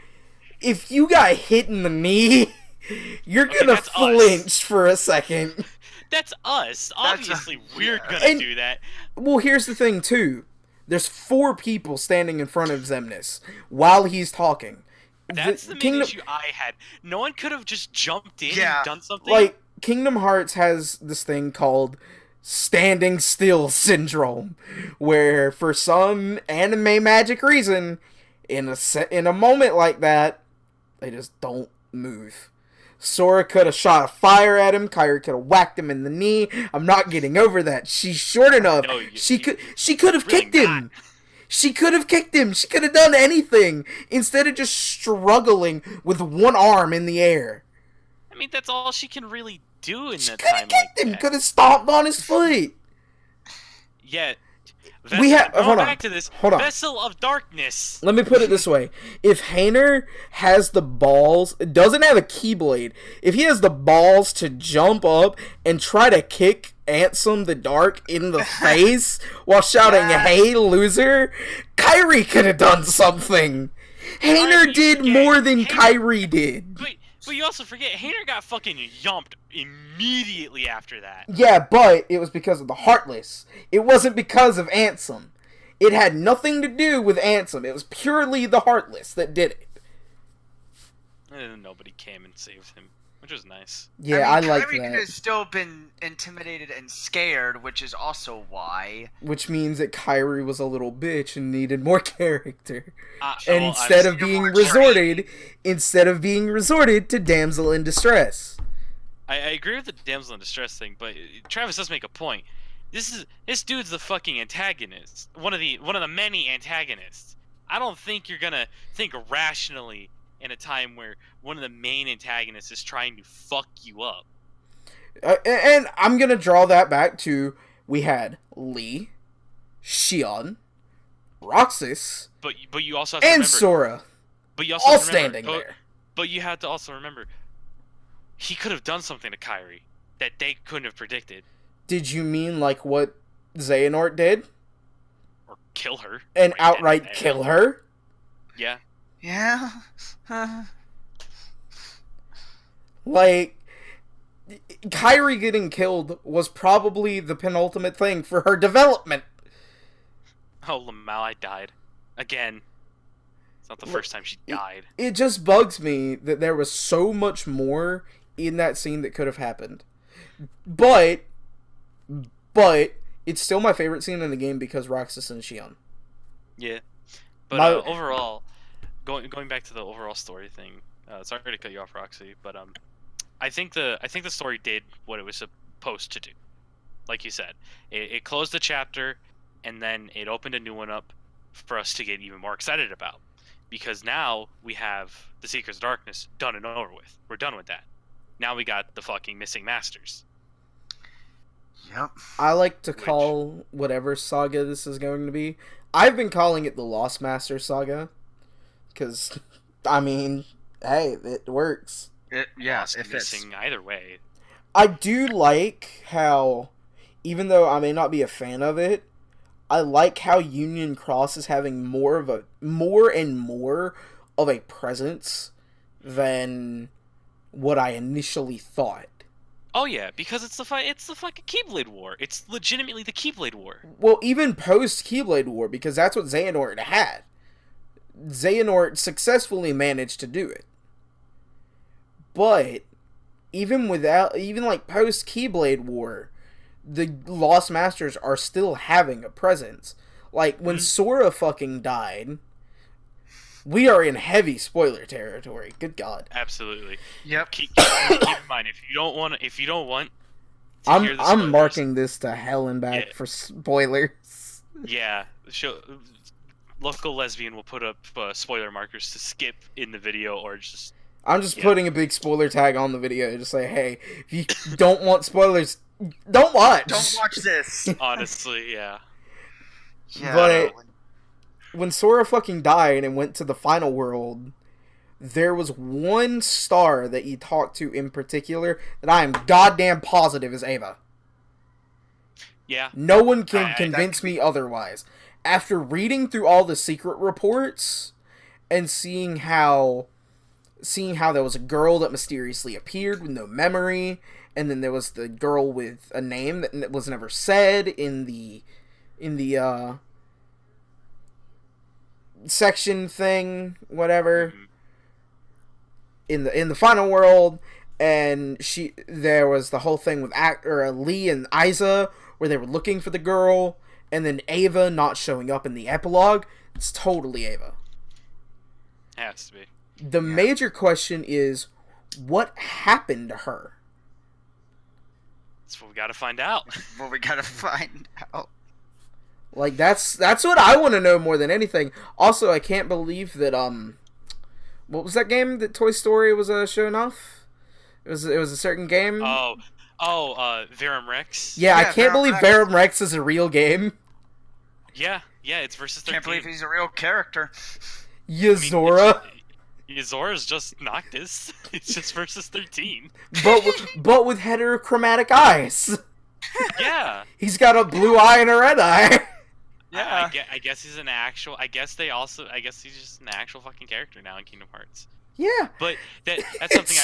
if you got hit in the knee, you're gonna flinch for a second. That's us. Obviously, we're gonna And- do that. Well, here's the thing, too. There's 4 people standing in front of Xemnas while he's talking. That's the main issue I had. No one could have just jumped in and done something. Like, Kingdom Hearts has this thing called standing still syndrome, where for some anime magic reason, in a moment like that, they just don't move. Sora could have shot a fire at him. Kairi could have whacked him in the knee. I'm not getting over that. She's short enough. No, She could have really kicked him. She could have kicked him. She could have done anything instead of just struggling with one arm in the air. I mean, that's all she can really do in She that could time have kicked like him. that. Could have stomped on his foot. Yeah. We have. Hold on. Back to this. Hold on. Vessel of Darkness. Let me put it this way. If Hayner has the balls, doesn't have a Keyblade, if he has the balls to jump up and try to kick Ansem the Dark in the face while shouting, "Hey, loser," Kairi could have done something. Hayner did more than Kairi did. But you also forget, Hayner got fucking yumped immediately after that. Yeah, but it was because of the Heartless. It wasn't because of Ansem. It had nothing to do with Ansem. It was purely the Heartless that did it. And nobody came and saved him, which was nice. Yeah, I like Kairi that. could have still been intimidated and scared, which is also why. Which means that Kairi was a little bitch and needed more character. Well, instead of being resorted to damsel in distress. I agree with the damsel in distress thing, but Travis does make a point. This dude's the fucking antagonist. One of the many antagonists. I don't think you're gonna think rationally in a time where one of the main antagonists is trying to fuck you up. And I'm gonna draw that back to, we had Lee, Xion, Roxas, but you also have to and remember, Sora, but you also all have to remember, standing there. But you have to also remember, he could have done something to Kairi that they couldn't have predicted. Did you mean like what Xehanort did? Or kill her. And right outright kill her? Yeah. Yeah. Like, Kairi getting killed was probably the penultimate thing for her development. Oh, Lamau died. Again. It's not the first time she died. It just bugs me that there was so much more in that scene that could have happened. But it's still my favorite scene in the game because Roxas and Xion. Yeah. But overall, going back to the overall story thing, sorry to cut you off, Roxy, but I think the story did what it was supposed to do. Like you said, it closed the chapter, and then it opened a new one up for us to get even more excited about. Because now we have the Seekers of Darkness done and over with. We're done with that. Now we got the fucking Missing Masters. Yep. I like to call whatever saga this is going to be. I've been calling it the Lost Master saga. Because, I mean, hey, it works. Lost and missing either way. I do like how, even though I may not be a fan of it, I like how Union Cross is having more and more of a presence than what I initially thought. Oh yeah, because it's the fucking Keyblade War. It's legitimately the Keyblade War. Well, even post Keyblade War, because that's what Xehanort had. Xehanort successfully managed to do it. But even like post Keyblade War, the Lost Masters are still having a presence. Like when Sora fucking died, we are in heavy spoiler territory. Good God. Absolutely. Yep. Keep in mind, if you don't want to hear the I'm spoilers, marking this to hell and back for spoilers. Yeah, local lesbian will put up spoiler markers to skip in the video or just. I'm just putting a big spoiler tag on the video to say, hey, if you don't want spoilers, don't watch. Don't watch this. Honestly, yeah. Yeah. But when Sora fucking died and went to the final world, there was one star that you talked to in particular that I am goddamn positive is Ava. Yeah. No one can convince me otherwise. After reading through all the secret reports and seeing how there was a girl that mysteriously appeared with no memory, and then there was the girl with a name that was never said in the section thing, whatever. Mm-hmm. In the final world, and there was the whole thing with Lee and Isa where they were looking for the girl, and then Ava not showing up in the epilogue. It's totally Ava. Has to be. The major question is, what happened to her? That's what we gotta find out. Like, that's what I want to know more than anything. Also, I can't believe that what was that game that Toy Story was showing off? It was a certain game. Verum Rex. Yeah, I can't believe Verum Rex is a real game. Yeah, it's versus 13. Can't believe he's a real character. Yozora. Yozora's just Noctis. It's just versus 13. But with heterochromatic eyes. Yeah. He's got a blue eye and a red eye. Yeah. I guess he's an actual. I guess he's just an actual fucking character now in Kingdom Hearts. Yeah. But that's something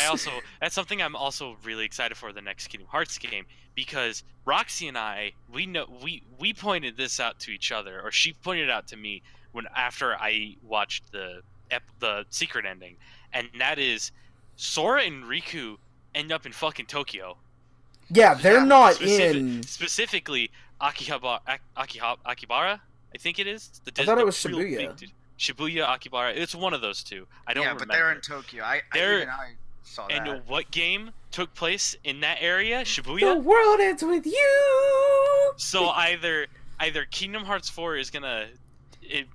that's something I'm also really excited for the next Kingdom Hearts game, because Roxy and I, we pointed this out to each other, or she pointed it out to me after I watched the secret ending, and that is Sora and Riku end up in fucking Tokyo. Yeah, they're not specifically Akihabara, I think it is. I thought it was Shibuya. Shibuya, Akibara. It's one of those two. I don't remember. Yeah, but they're in Tokyo. I saw that. And what game took place in that area? Shibuya? The world ends with you! So either Kingdom Hearts 4 is gonna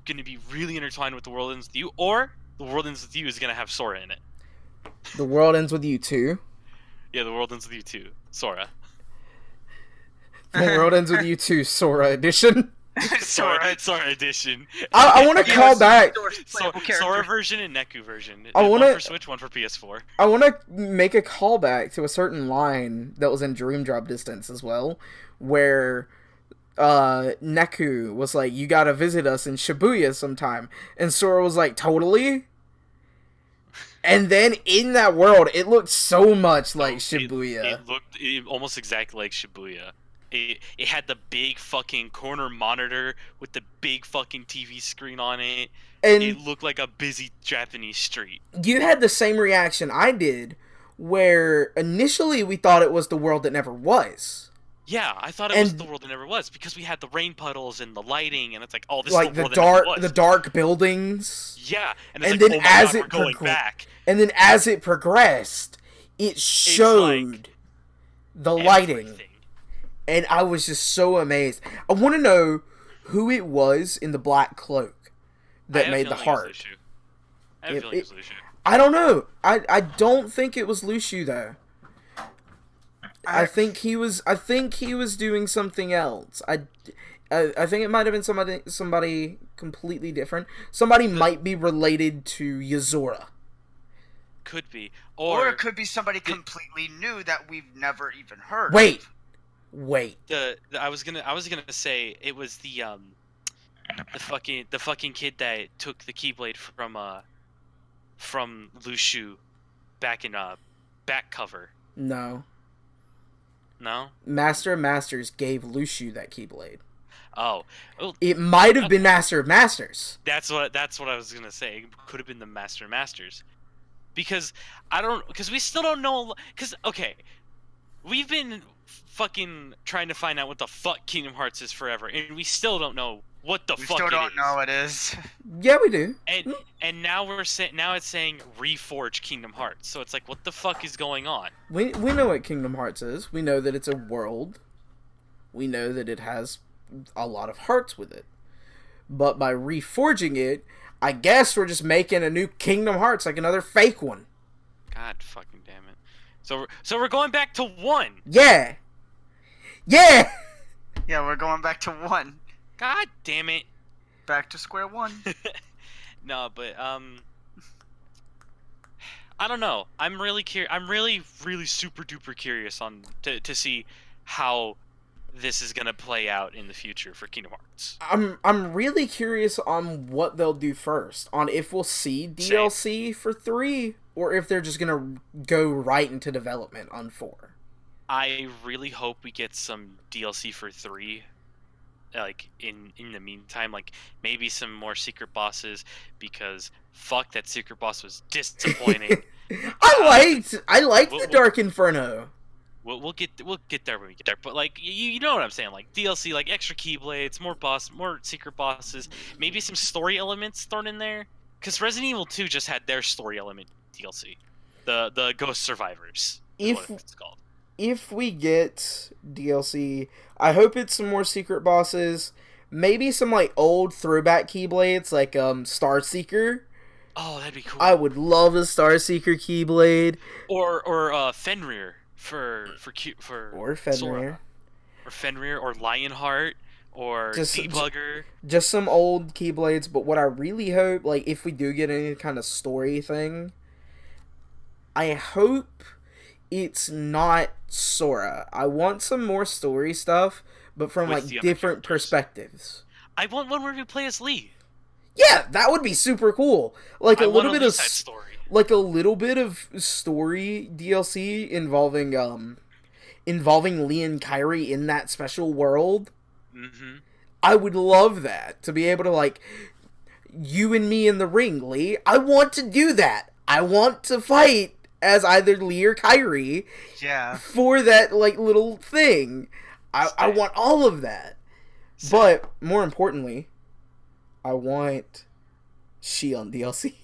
be really intertwined with The World Ends With You, or The World Ends With You is gonna have Sora in it. The World Ends With You too? Yeah, The World Ends With You too. Sora. The World Ends With You too, Sora edition. Sora edition. I want to call back Sora version and Neku version. I want one for Switch, one for PS4. I want to make a callback to a certain line that was in Dream Drop Distance as well, where Neku was like, "You gotta visit us in Shibuya sometime," and Sora was like, "Totally." And then in that world, it looked so much like Shibuya. It looked almost exactly like Shibuya. It had the big fucking corner monitor with the big fucking TV screen on it. And it looked like a busy Japanese street. You had the same reaction I did, where initially we thought it was the world that never was. Yeah, I thought it was the world that never was, because we had the rain puddles and the lighting, and it's like, oh, this like is the world that never was. The dark buildings. Yeah, and it's like, then oh my God, we're going back. And then as it progressed, it showed like the lighting. And I was just so amazed. I want to know who it was in the black cloak that made the heart. I have a feeling it was Lucio. I don't know. I don't think it was Lucio though. I think he was doing something else. I think it might have been somebody completely different. Somebody might be related to Yozora. Could be, or it could be somebody completely new that we've never even heard. Wait. I was gonna say it was the fucking kid that took the Keyblade from Lucio back in back cover. No. Master of Masters gave Lucio that Keyblade. Oh, well, it might have been Master of Masters. That's what I was gonna say. It could have been the Master of Masters, because we still don't know. Because okay, we've been fucking trying to find out what the fuck Kingdom Hearts is forever, and we still don't know what the fuck it is. We still don't know what it is. Yeah, we do. And now it's saying Reforge Kingdom Hearts. So it's like, what the fuck is going on? We know what Kingdom Hearts is. We know that it's a world. We know that it has a lot of hearts with it. But by reforging it, I guess we're just making a new Kingdom Hearts, like another fake one. God fucking damn it. So we're going back to 1. Yeah. Yeah, we're going back to 1. God damn it. Back to square one. No, but I don't know. I'm really curious. I'm really, really super duper curious on to see how this is gonna play out in the future for Kingdom Hearts. I'm really curious on what they'll do first. On if we'll see DLC for 3 or if they're just gonna go right into development on 4. I really hope we get some DLC for 3. Like in the meantime, like maybe some more secret bosses, because fuck, that secret boss was disappointing. I liked the Dark Inferno. We'll get there when we get there. But like you know what I'm saying, like DLC, like extra keyblades, more secret bosses, maybe some story elements thrown in there. Because Resident Evil 2 just had their story element DLC, the Ghost Survivors. What it's called. If we get DLC, I hope it's some more secret bosses. Maybe some like old throwback keyblades, like Star Seeker. Oh, that'd be cool. I would love a Star Seeker keyblade. Or Fenrir for or Fenrir. Sora. Or Fenrir or Lionheart or Debugger. Just some old keyblades. But what I really hope, like if we do get any kind of story thing, I hope it's not Sora. I want some more story stuff, but from like different perspectives. I want one where we play as Lee. Yeah, that would be super cool. Like a little bit of story. Like a little bit of story DLC involving Lee and Kyrie in that special world. Mm-hmm. I would love that, to be able to like, you and me in the ring, Lee. I want to do that. I want to fight as either Lee or Kyrie. Yeah. For that like little thing. I want all of that. But more importantly, I want Shion DLC.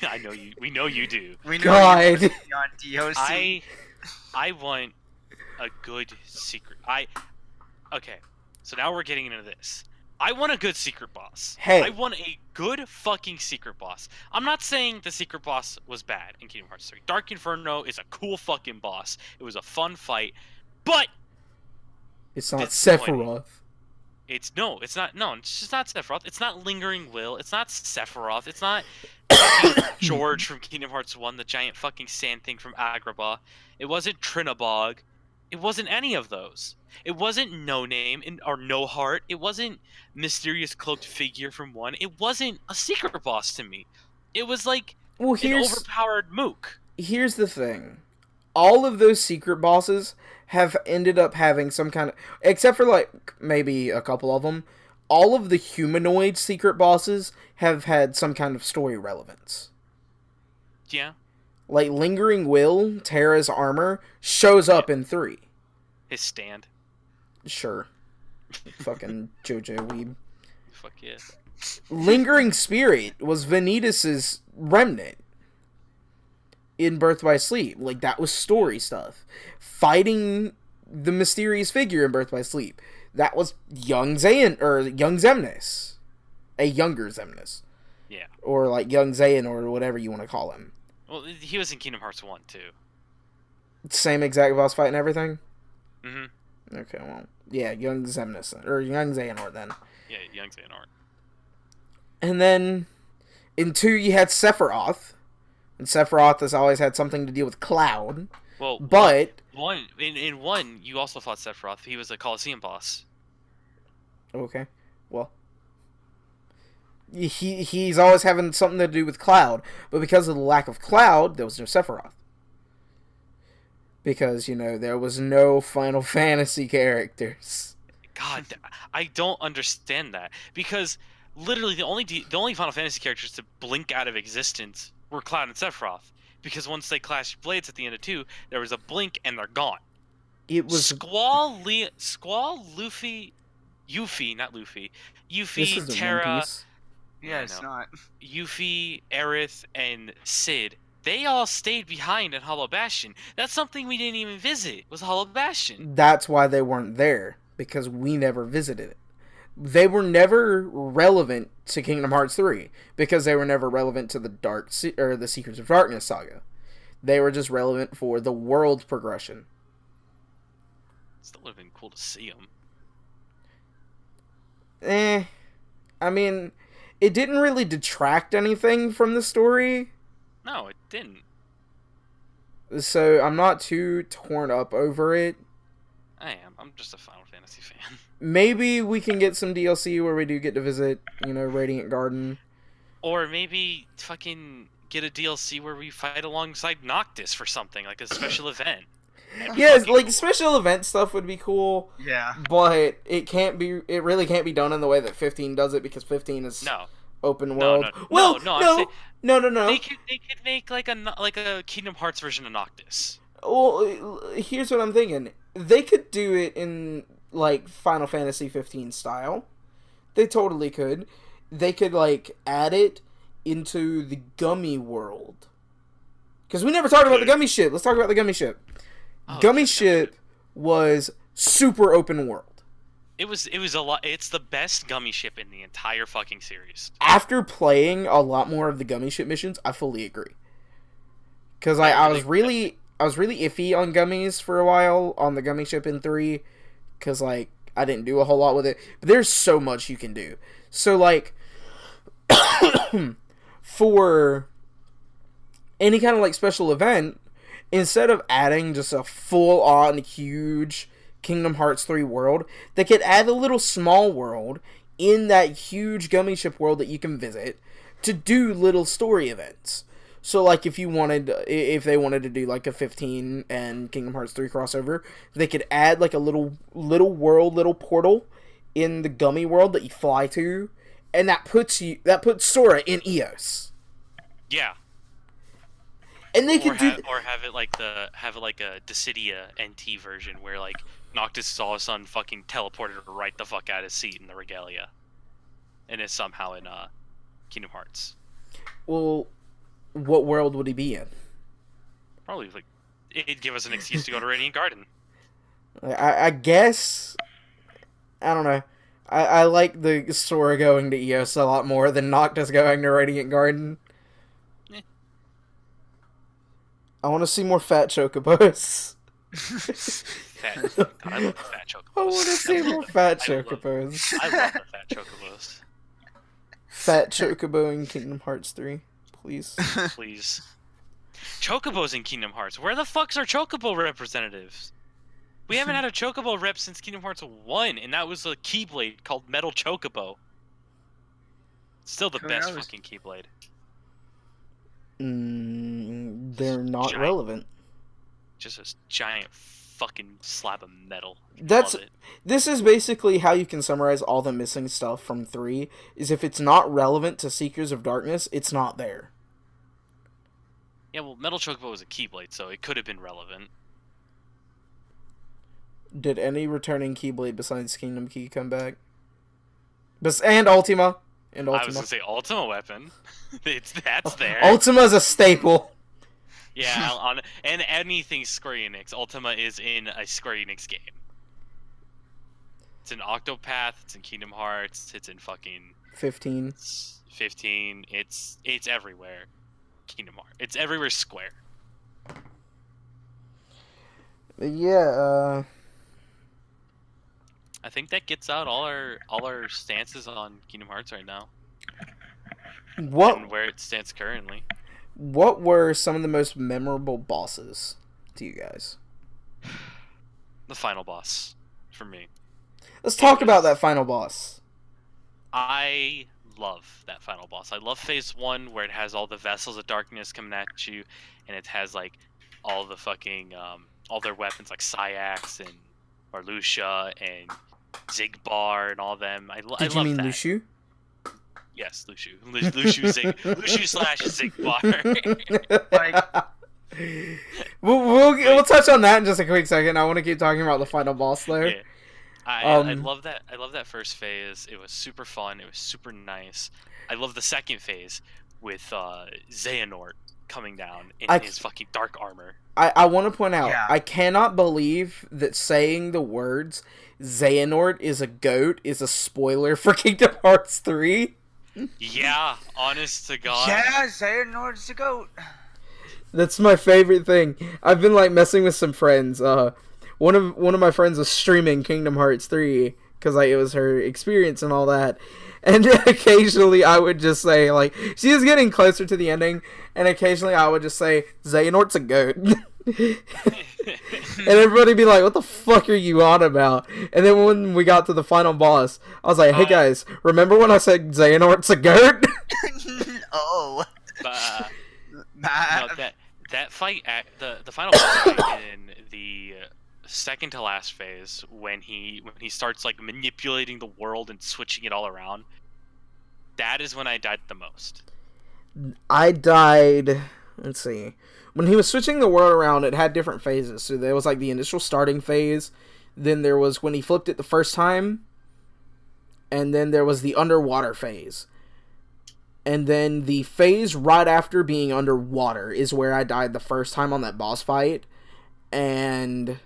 Yeah, I know you. We know you do. We know God. you on DLC. I want a good secret. Okay. So now we're getting into this. I want a good secret boss. Hey. I want a good fucking secret boss. I'm not saying the secret boss was bad in Kingdom Hearts 3. Dark Inferno is a cool fucking boss. It was a fun fight, but it's not Sephiroth. It's not. No, it's just not Sephiroth. It's not Lingering Will. It's not Sephiroth. It's not George from Kingdom Hearts 1, the giant fucking sand thing from Agrabah. It wasn't Trinabog. It wasn't any of those. It wasn't No Name or No Heart. It wasn't Mysterious Cloaked Figure from 1. It wasn't a secret boss to me. It was like an overpowered mook. Here's the thing. All of those secret bosses have ended up having some kind of... Except for, like, maybe a couple of them. All of the humanoid secret bosses have had some kind of story relevance. Yeah. Like, Lingering Will, Terra's armor, shows up in 3. His stand. Sure. Fucking JoJo weeb. Fuck yeah. Lingering Spirit was Vanitas' remnant in Birth by Sleep. Like, that was story stuff. Fighting the mysterious figure in Birth by Sleep. That was young Xemnas. A younger Xemnas. Yeah. Or, like, young Zayn, or whatever you want to call him. Well, he was in Kingdom Hearts 1, too. Same exact boss fight and everything? Mm-hmm. Okay, well, yeah, young Xemnas, or young Xehanort then. Yeah, young Xehanort. And then, in 2, you had Sephiroth. And Sephiroth has always had something to deal with Cloud. Well, but... In 1, you also fought Sephiroth. He was a Colosseum boss. Okay, well... He's always having something to do with Cloud. But because of the lack of Cloud, there was no Sephiroth. Because, you know, there was no Final Fantasy characters. God, I don't understand that. Because literally the only Final Fantasy characters to blink out of existence were Cloud and Sephiroth. Because once they clashed blades at the end of 2, there was a blink and they're gone. It was Squall, Luffy, Yuffie, not Luffy. Yuffie, Terra. Yeah, it's not. Yuffie, Aerith, and Sid. They all stayed behind in Hollow Bastion. That's something we didn't even visit, was Hollow Bastion. That's why they weren't there, because we never visited it. They were never relevant to Kingdom Hearts 3, because they were never relevant to the Secrets of Darkness saga. They were just relevant for the world progression. Still would have been cool to see them. I mean, it didn't really detract anything from the story. No, it didn't. So I'm not too torn up over it. I am. I'm just a Final Fantasy fan. Maybe we can get some DLC where we do get to visit, Radiant Garden. Or maybe fucking get a DLC where we fight alongside Noctis for something, like a special event. Yeah, like cool. Special event stuff would be cool. Yeah. But it really can't be done in the way that 15 does it, because 15 is open world. No. No. They could make like a Kingdom Hearts version of Noctis. Well, here's what I'm thinking. They could do it in like Final Fantasy 15 style. They totally could. They could like add it into the Gummy world. Because we never talked about the Gummy ship. Let's talk about the Gummy ship. Gummy ship was super open world. It was a lot. It's the best Gummy ship in the entire fucking series. After playing a lot more of the Gummy ship missions, I fully agree. Because I was really iffy on gummies for a while on the Gummy ship in 3, because like I didn't do a whole lot with it. But there's so much you can do. So like for any kind of like special event, instead of adding just a full-on huge Kingdom Hearts 3 world, they could add a little small world in that huge Gummy ship world that you can visit to do little story events. So, like, if they wanted to do, like, a 15 and Kingdom Hearts 3 crossover, they could add, like, a little world, little portal in the Gummy world that you fly to, and that puts Sora in Eos. Yeah. And they could have it like a Dissidia NT version where, like, Noctis is all of a sudden fucking teleported right the fuck out of his seat in the Regalia. And is somehow in, Kingdom Hearts. Well, what world would he be in? Probably, like, it'd give us an excuse to go to Radiant Garden. I guess... I don't know. I like the Sora going to Eos a lot more than Noctis going to Radiant Garden. I want to see more fat chocobos. I love the fat chocobos. I want to see more fat chocobos. I love the fat chocobos. Fat chocobo in Kingdom Hearts 3. Please. Please. Chocobos in Kingdom Hearts. Where the fuck's our chocobo representatives? We haven't had a chocobo rep since Kingdom Hearts 1, and that was a Keyblade called Metal Chocobo. Still the best fucking Keyblade. They're not relevant. Just a giant fucking slab of metal. This is basically how you can summarize all the missing stuff from 3, is if it's not relevant to Seekers of Darkness, it's not there. Yeah, well, Metal Chocobo was a Keyblade, so it could have been relevant. Did any returning Keyblade besides Kingdom Key come back? And Ultima. I was gonna say Ultima weapon. That's there. Ultima's a staple. Yeah, and anything Square Enix, Ultima is in a Square Enix game. It's in Octopath, it's in Kingdom Hearts, it's in fucking 15. 15. It's everywhere. Kingdom Hearts. It's everywhere Square. Yeah, I think that gets out all our stances on Kingdom Hearts right now. And where it stands currently. What were some of the most memorable bosses to you guys? The final boss, for me. Let's talk about that final boss. I love that final boss. I love Phase 1, where it has all the Vessels of Darkness coming at you, and it has, like, all the fucking, all their weapons, like Sayax and Marluxia and Zigbar and all them. I love that. Did you mean Luxu? Yes, Luxu. Luxu slash Zigbar. We'll touch on that in just a quick second. I want to keep talking about the final boss there. Yeah. I love that. I love that first phase. It was super fun. It was super nice. I love the second phase with Xehanort coming down in his fucking dark armor. I want to point out, I cannot believe that saying the words Xehanort is a goat is a spoiler for Kingdom Hearts 3. Yeah, honest to God. Yeah, Xehanort's a goat. That's my favorite thing. I've been like messing with some friends. One of my friends was streaming Kingdom Hearts 3, because like it was her experience and all that. And occasionally I would just say, like, she was getting closer to the ending, and occasionally I would just say, Xehanort's a goat. And everybody be like, what the fuck are you on about? And then when we got to the final boss, I was like, hey guys, remember when I said Xehanort's a goat? Oh. No, that fight at the final boss fight in the second to last phase, when he starts like manipulating the world and switching it all around, that is when I died the most. I died, let's see, when he was switching the world around, it had different phases. So there was like the initial starting phase, then there was when he flipped it the first time, and then there was the underwater phase. And then the phase right after being underwater is where I died the first time on that boss fight. And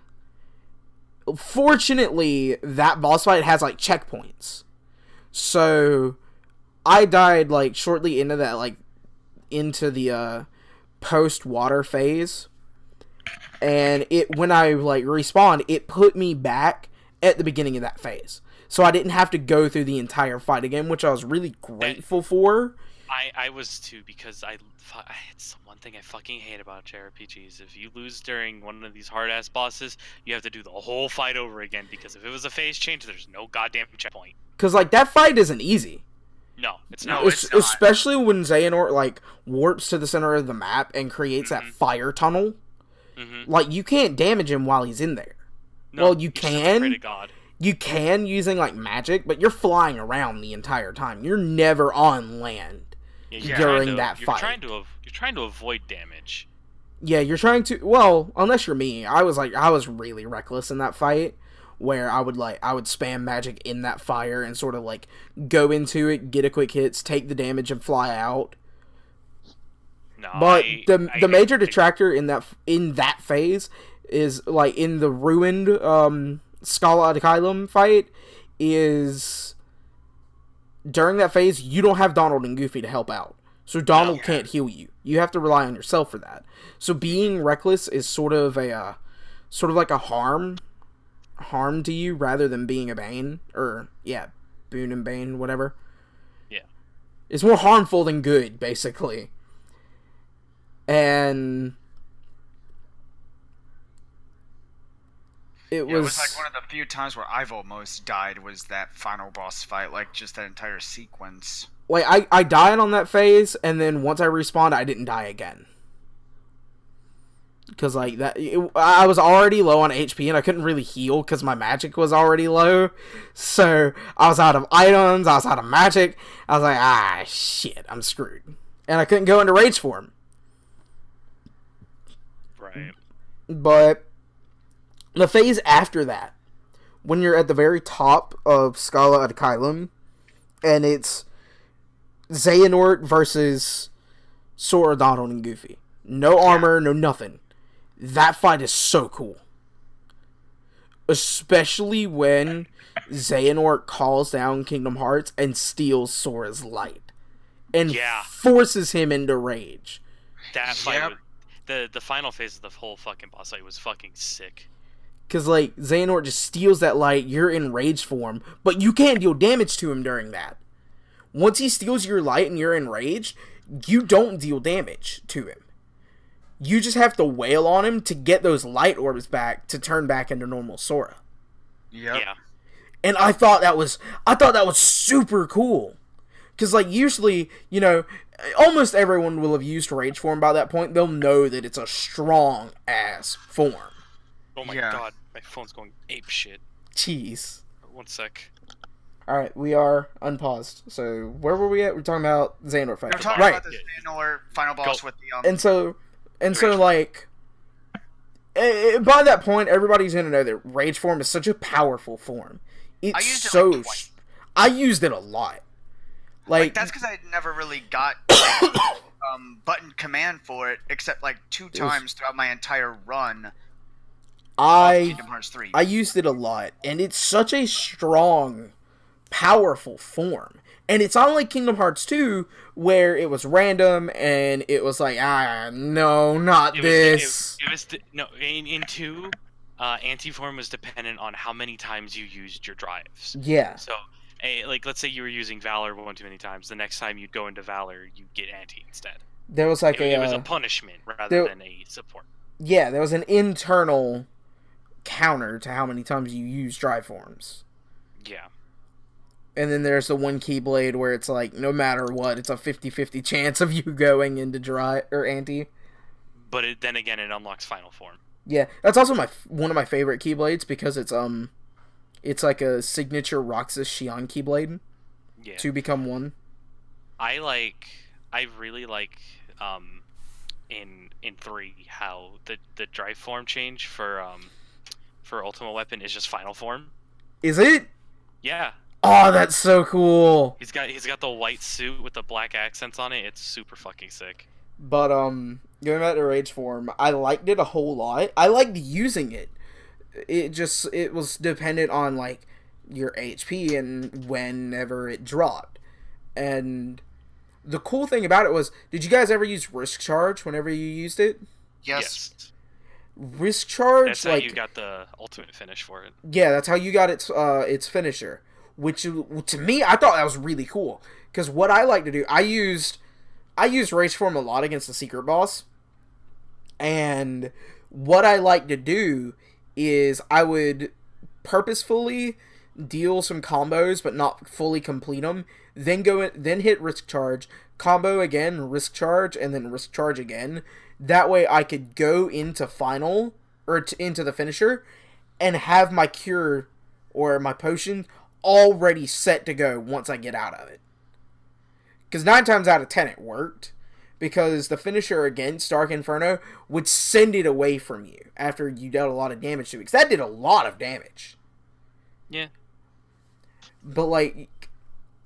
fortunately, that boss fight has like checkpoints. So I died like shortly into that, like into the post-water phase. And it, when I like respawned, it put me back at the beginning of that phase. So I didn't have to go through the entire fight again, which I was really grateful for. I was too, because it's one thing I fucking hate about JRPGs. If you lose during one of these hard-ass bosses, you have to do the whole fight over again, because if it was a phase change, there's no goddamn checkpoint. Because, like, that fight isn't easy. No, it's No, not. it's not. Especially when Xehanort, like, warps to the center of the map and creates that fire tunnel. Like, you can't damage him while he's in there. No, well, you just have to can. pray to God. You can using, like, magic, but you're flying around the entire time. You're never on land. Yeah, during that fight. You're trying to avoid damage. Yeah, you're trying to, well, unless you're me. I was really reckless in that fight, where I would spam magic in that fire and sort of like go into it, get a quick hits, take the damage and fly out. No, But the major detractor in that phase is like in the ruined Scala ad Kylum fight is during that phase, you don't have Donald and Goofy to help out. So Donald can't heal you. You have to rely on yourself for that. So being reckless is sort of like a harm to you rather than being a bane. Or, yeah, boon and bane, whatever. Yeah. It's more harmful than good, basically. And it was like one of the few times where I've almost died was that final boss fight, like just that entire sequence. like I died on that phase, and then once I respawned, I didn't die again. Because like I was already low on HP, and I couldn't really heal because my magic was already low. So I was out of items, I was out of magic. I was like, shit, I'm screwed, and I couldn't go into rage form. Right. But the phase after that, when you're at the very top of Scala ad Kylum, and it's Xehanort versus Sora, Donald, and Goofy. No armor, no nothing. That fight is so cool. Especially when Xehanort calls down Kingdom Hearts and steals Sora's light. And forces him into rage. That fight, the final phase of the whole fucking boss fight was fucking sick. Because, like, Xehanort just steals that light, you're in rage form, but you can't deal damage to him during that. Once he steals your light and you're enraged, you don't deal damage to him. You just have to wail on him to get those light orbs back to turn back into normal Sora. Yep. Yeah. And I thought that was super cool. Because, like, usually, you know, almost everyone will have used rage form by that point. They'll know that it's a strong-ass form. Oh my god, my phone's going ape shit. Jeez. 1 sec. Alright, we are unpaused. So, where were we at? We're talking about Xehanort fight. We're talking about the Xehanort final boss with the And so, like, by that point, everybody's gonna know that rage form is such a powerful form. It's I used it a lot. Like that's because I never really got button command for it, except like 2 times throughout my entire run. Kingdom Hearts 3. I used it a lot, and it's such a strong, powerful form. And it's not like Kingdom Hearts 2, where it was random, and it was like, no, not this. In 2, anti-form was dependent on how many times you used your drives. Yeah. So, like, let's say you were using Valor one too many times. The next time you'd go into Valor, you'd get anti instead. There was like It was a punishment rather than a support. Yeah, there was an internal counter to how many times you use drive forms. Yeah. And then there's the one Keyblade where it's like, no matter what, it's a 50-50 chance of you going into dry or anti. But then again, it unlocks final form. Yeah, that's also one of my favorite Keyblades because it's like a signature Roxas Xion Keyblade. Yeah. To become one. I really like in 3 how the drive form change for Ultimate Weapon is just final form. Is it? Yeah. Oh, that's so cool. He's got the white suit with the black accents on it. It's super fucking sick. But going back to Rage Form, I liked it a whole lot. I liked using it. It was dependent on like your HP and whenever it dropped. And the cool thing about it was, did you guys ever use Risk Charge whenever you used it? Yes. Risk Charge, that's how you got the ultimate finish for it. Yeah, that's how you got its finisher. Which, to me, I thought that was really cool. Because what I like to do, I used Rage Form a lot against the secret boss. And what I like to do is I would purposefully deal some combos but not fully complete them. Then then hit Risk Charge, combo again, Risk Charge, and then Risk Charge again. That way I could go into final or into the finisher and have my cure or my potion already set to go once I get out of it. Because 9 times out of 10 it worked. Because the finisher against Dark Inferno would send it away from you after you dealt a lot of damage to it. Because that did a lot of damage. Yeah. But like,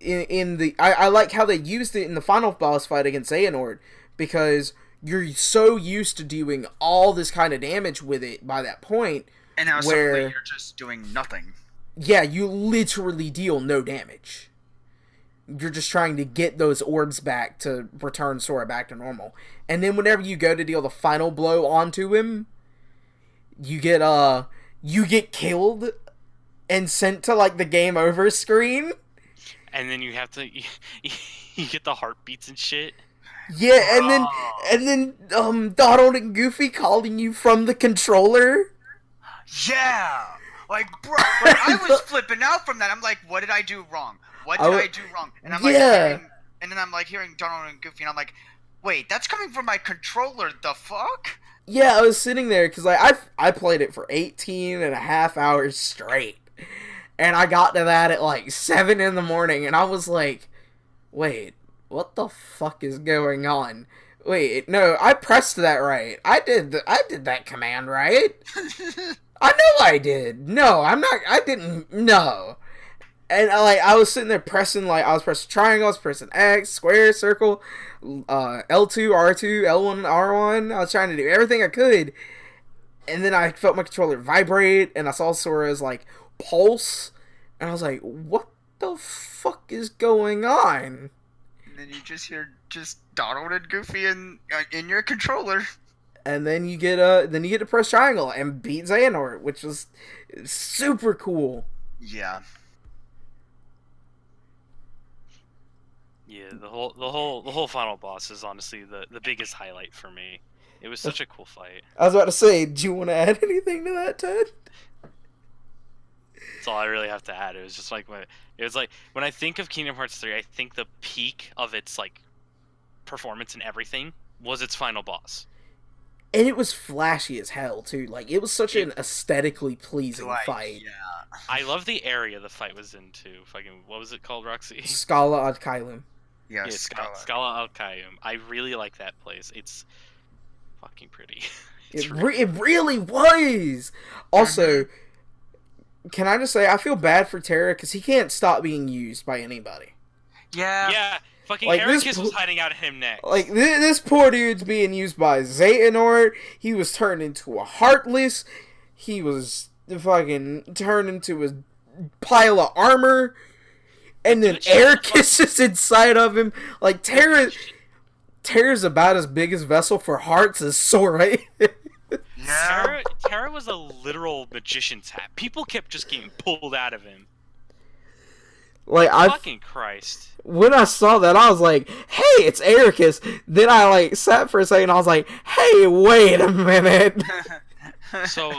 I like how they used it in the final boss fight against Xehanort. Because you're so used to doing all this kind of damage with it by that point. And now suddenly you're just doing nothing. Yeah, you literally deal no damage. You're just trying to get those orbs back to return Sora back to normal. And then whenever you go to deal the final blow onto him, you get killed and sent to like the game over screen. And then you have to you get the heartbeats and shit. Yeah, and then Donald and Goofy calling you from the controller. Yeah. Like, bro, like, I was flipping out from that. I'm like, what did I do wrong? What did I do wrong? And I'm like, and then I'm like hearing Donald and Goofy, and I'm like, wait, that's coming from my controller. The fuck? Yeah, I was sitting there because like I played it for 18 and a half hours straight, and I got to that at like 7 in the morning, and I was like, wait, what the fuck is going on? Wait, no, I pressed that right. I did that command right. I know I did. No, I'm not. I didn't. No. And I was sitting there pressing, I was pressing triangle, I was pressing X, square, circle, L2, R2, L1, R1. I was trying to do everything I could. And then I felt my controller vibrate, and I saw Sora's, pulse. And I was like, what the fuck is going on? And then you just hear Donald and Goofy in your controller. And then you get to press triangle and beat Xehanort, which was super cool. Yeah. Yeah, the whole final boss is honestly the biggest highlight for me. It was such a cool fight. I was about to say, do you want to add anything to that, Ted? That's all I really have to add. It was just when I think of Kingdom Hearts 3, I think the peak of its performance and everything was its final boss. And it was flashy as hell too. It was such an aesthetically pleasing fight. Yeah. I love the area the fight was in too. What was it called, Roxy? Scala ad Kailum. Yeah, Scala al Kayum. I really like that place. It's fucking pretty. It really was. Also, can I just say I feel bad for Terra because he can't stop being used by anybody. Yeah. Yeah. Fucking Ericus was hiding out at him next. This poor dude's being used by Xehanort. He was turned into a Heartless. He was fucking turned into a pile of armor. And then Ericus is inside of him. Terra's about as big as Vessel for Hearts as Sora. Yeah. Terra was a literal magician's hat. People kept just getting pulled out of him. Like Fucking Christ. when I saw that, I was like, "Hey, it's Ericus." Then I like sat for a second. I was like, "Hey, wait a minute." So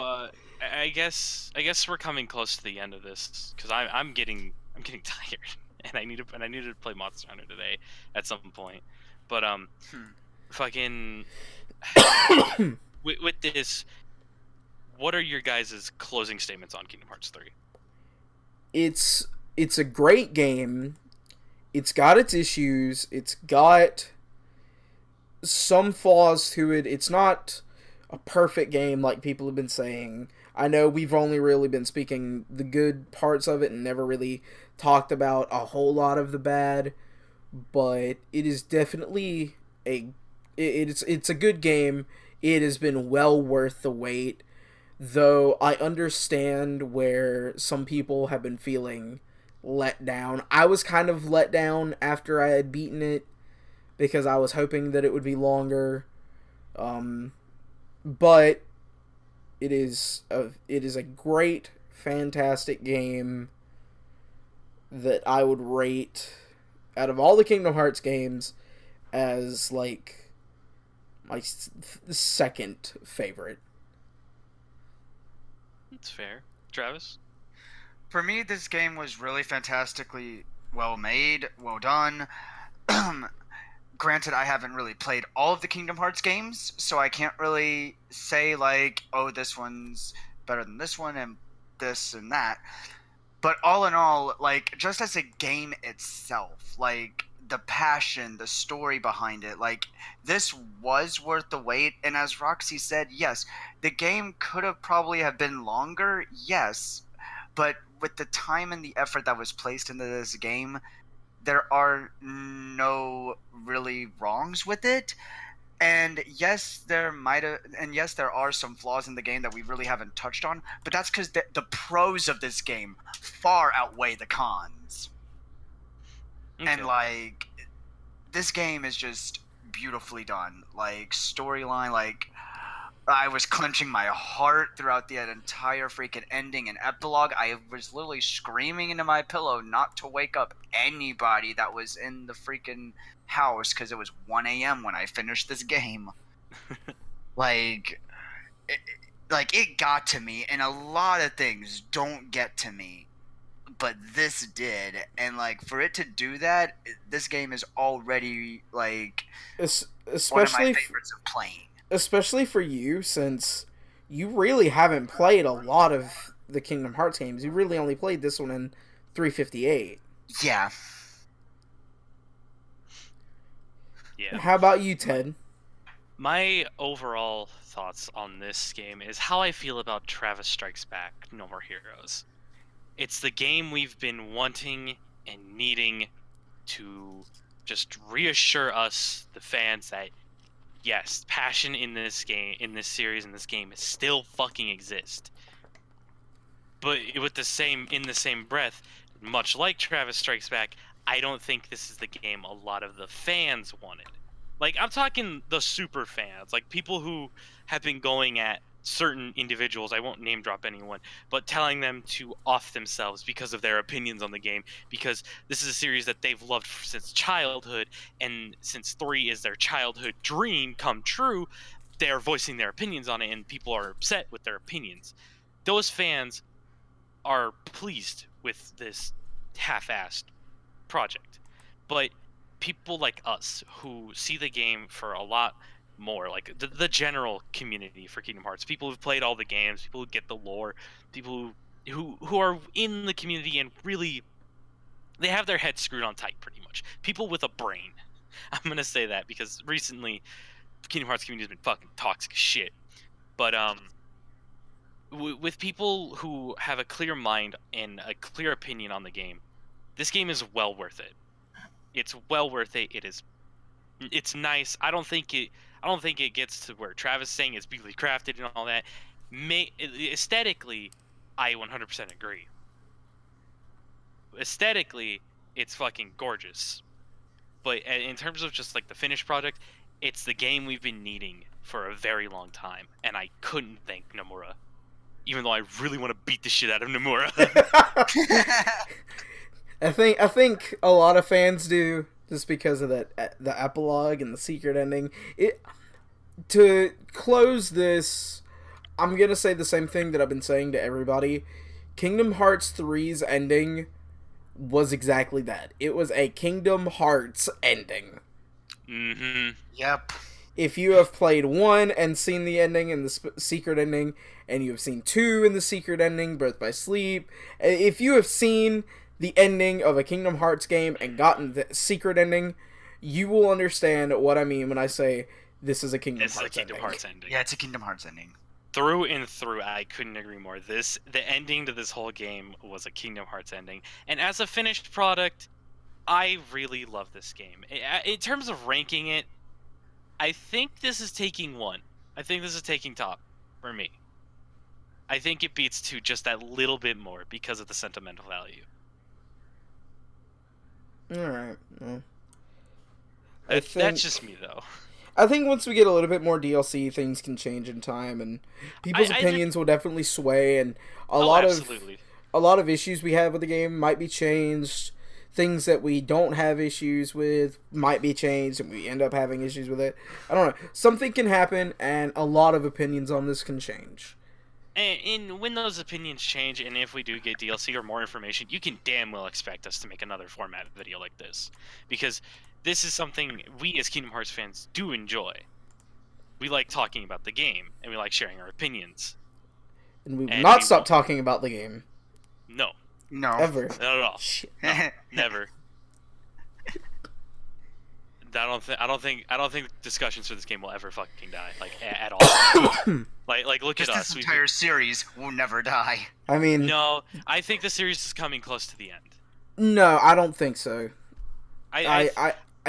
I guess we're coming close to the end of this because I'm getting tired and I need to play Monster Hunter today at some point. But fucking with this, what are your guys' closing statements on Kingdom Hearts 3? It's a great game. It's got its issues. It's got some flaws to it. It's not a perfect game like people have been saying. I know we've only really been speaking the good parts of it and never really talked about a whole lot of the bad, but it is definitely it's a good game. It has been well worth the wait, though I understand where some people have been feeling let down. I was kind of let down after I had beaten it because I was hoping that it would be longer. But it is a great, fantastic game that I would rate out of all the Kingdom Hearts games as like my second favorite. That's fair. Travis? For me, this game was really fantastically well made, well done. Granted, I haven't really played all of the Kingdom Hearts games, so I can't really say, like, oh, this one's better than this one and this and that. But all in all, like, just as a game itself, like, the passion, the story behind it, like, this was worth the wait. And as Roxy said, yes, the game could have probably have been longer, yes. But with the time and the effort that was placed into this game, there are no really wrongs with it. And yes, there are some flaws in the game that we really haven't touched on, but that's because the pros of this game far outweigh the cons. Okay. And like, this game is just beautifully done. Like, storyline, like, I was clenching my heart throughout the entire freaking ending and epilogue. I was literally screaming into my pillow not to wake up anybody that was in the freaking house because it was 1 a.m. when I finished this game. Like, it got to me, and a lot of things don't get to me, but this did. And like, for it to do that, this game is already like one of my favorites of playing. Especially for you, since you really haven't played a lot of the Kingdom Hearts games. You really only played this one in 358. Yeah. Yeah. How about you, Ted? My overall thoughts on this game is how I feel about Travis Strikes Back, No More Heroes. It's the game we've been wanting and needing to just reassure us, the fans, that yes, passion in this game, in this series, in this game, still fucking exist. But in the same breath, much like Travis Strikes Back, I don't think this is the game a lot of the fans wanted. Like, I'm talking the super fans, like people who have been going at certain individuals, I won't name drop anyone, but telling them to off themselves because of their opinions on the game, because this is a series that they've loved since childhood, and since 3 is their childhood dream come true, they're voicing their opinions on it, and people are upset with their opinions. Those fans are pleased with this half-assed project. But people like us who see the game for a lot more, like the general community for Kingdom Hearts, people who've played all the games, people who get the lore, people who are in the community and really they have their heads screwed on tight, pretty much. People with a brain. I'm gonna say that because recently the Kingdom Hearts community has been fucking toxic as shit. But with people who have a clear mind and a clear opinion on the game, this game is well worth it. It's well worth it. It's nice. I don't think it gets to where Travis is saying it's beautifully crafted and all that. Aesthetically, I 100% agree. Aesthetically, it's fucking gorgeous. But in terms of just like the finished product, it's the game we've been needing for a very long time, and I couldn't thank Nomura, even though I really want to beat the shit out of Nomura. I think a lot of fans do, just because of that the epilogue and the secret ending. To close this, I'm gonna say the same thing that I've been saying to everybody. Kingdom Hearts 3's ending was exactly that. It was a Kingdom Hearts ending. Mm-hmm. Yep. If you have played 1 and seen the ending and the secret ending, and you have seen 2 and the secret ending, Birth by Sleep, if you have seen the ending of a Kingdom Hearts game and gotten the secret ending, you will understand what I mean when I say this is a Kingdom Hearts ending. Yeah, it's a Kingdom Hearts ending. Through and through, I couldn't agree more. The ending to this whole game was a Kingdom Hearts ending, and as a finished product, I really love this game. In terms of ranking it, I think this is taking 1. I think this is taking top for me. I think it beats 2 just that little bit more because of the sentimental value. Alright. Well, that's just me, though. I think once we get a little bit more DLC, things can change in time, and people's opinions will definitely sway, and a lot of issues we have with the game might be changed. Things that we don't have issues with might be changed, and we end up having issues with it. I don't know. Something can happen, and a lot of opinions on this can change. And when those opinions change, and if we do get DLC or more information, you can damn well expect us to make another format video like this. Because this is something we as Kingdom Hearts fans do enjoy. We like talking about the game, and we like sharing our opinions. And we will not stop talking about the game. No. No. Ever. Not at all. No, never. I don't think discussions for this game will ever fucking die, like at all. like look Just at us. This entire series will never die. I mean, no, I think the series is coming close to the end. No, I don't think so. I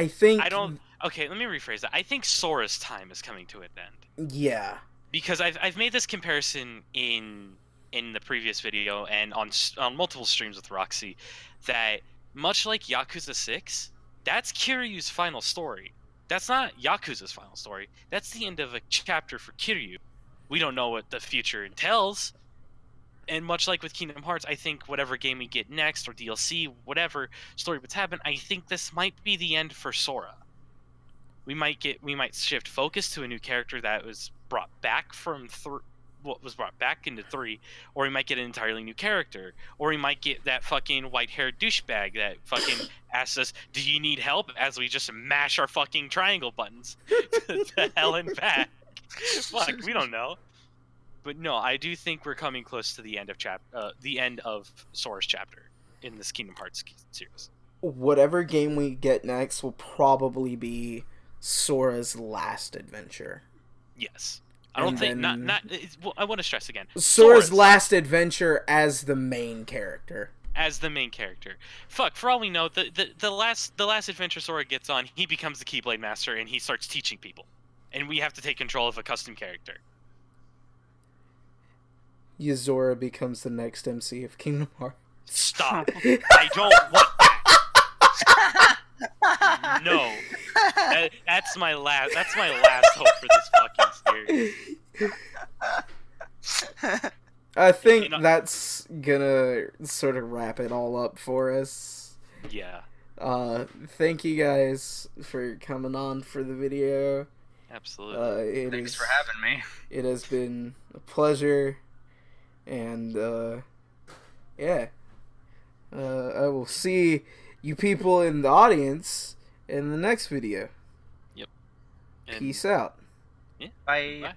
think I don't. Okay, let me rephrase that. I think Sora's time is coming to an end. Yeah. Because I've made this comparison in the previous video and on multiple streams with Roxy, that much like Yakuza 6, that's Kiryu's final story. That's not Yakuza's final story. That's the end of a chapter for Kiryu. We don't know what the future entails. And much like with Kingdom Hearts, I think whatever game we get next, or DLC, whatever story would happen, I think this might be the end for Sora. We might shift focus to a new character that was brought back from what was brought back into 3, or we might get an entirely new character, or we might get that fucking white-haired douchebag that fucking asks us, "Do you need help?" as we just mash our fucking triangle buttons to hell and back. Fuck, we don't know. But no, I do think we're coming close to the end of Sora's chapter in this Kingdom Hearts series. Whatever game we get next will probably be Sora's last adventure. Yes. I don't think I want to stress again. Sora's last adventure as the main character. As the main character. Fuck, for all we know, the last adventure Sora gets on, he becomes the Keyblade Master and he starts teaching people. And we have to take control of a custom character. Yuzora becomes the next MC of Kingdom Hearts. Stop. I don't want that. No. That's my last hope for this fucking series. I think that's gonna sort of wrap it all up for us. Yeah. Thank you guys for coming on for the video. Absolutely. Thanks for having me. It has been a pleasure, and yeah. I will see you people in the audience in the next video. Yep. Peace out. Yeah. Bye. Bye.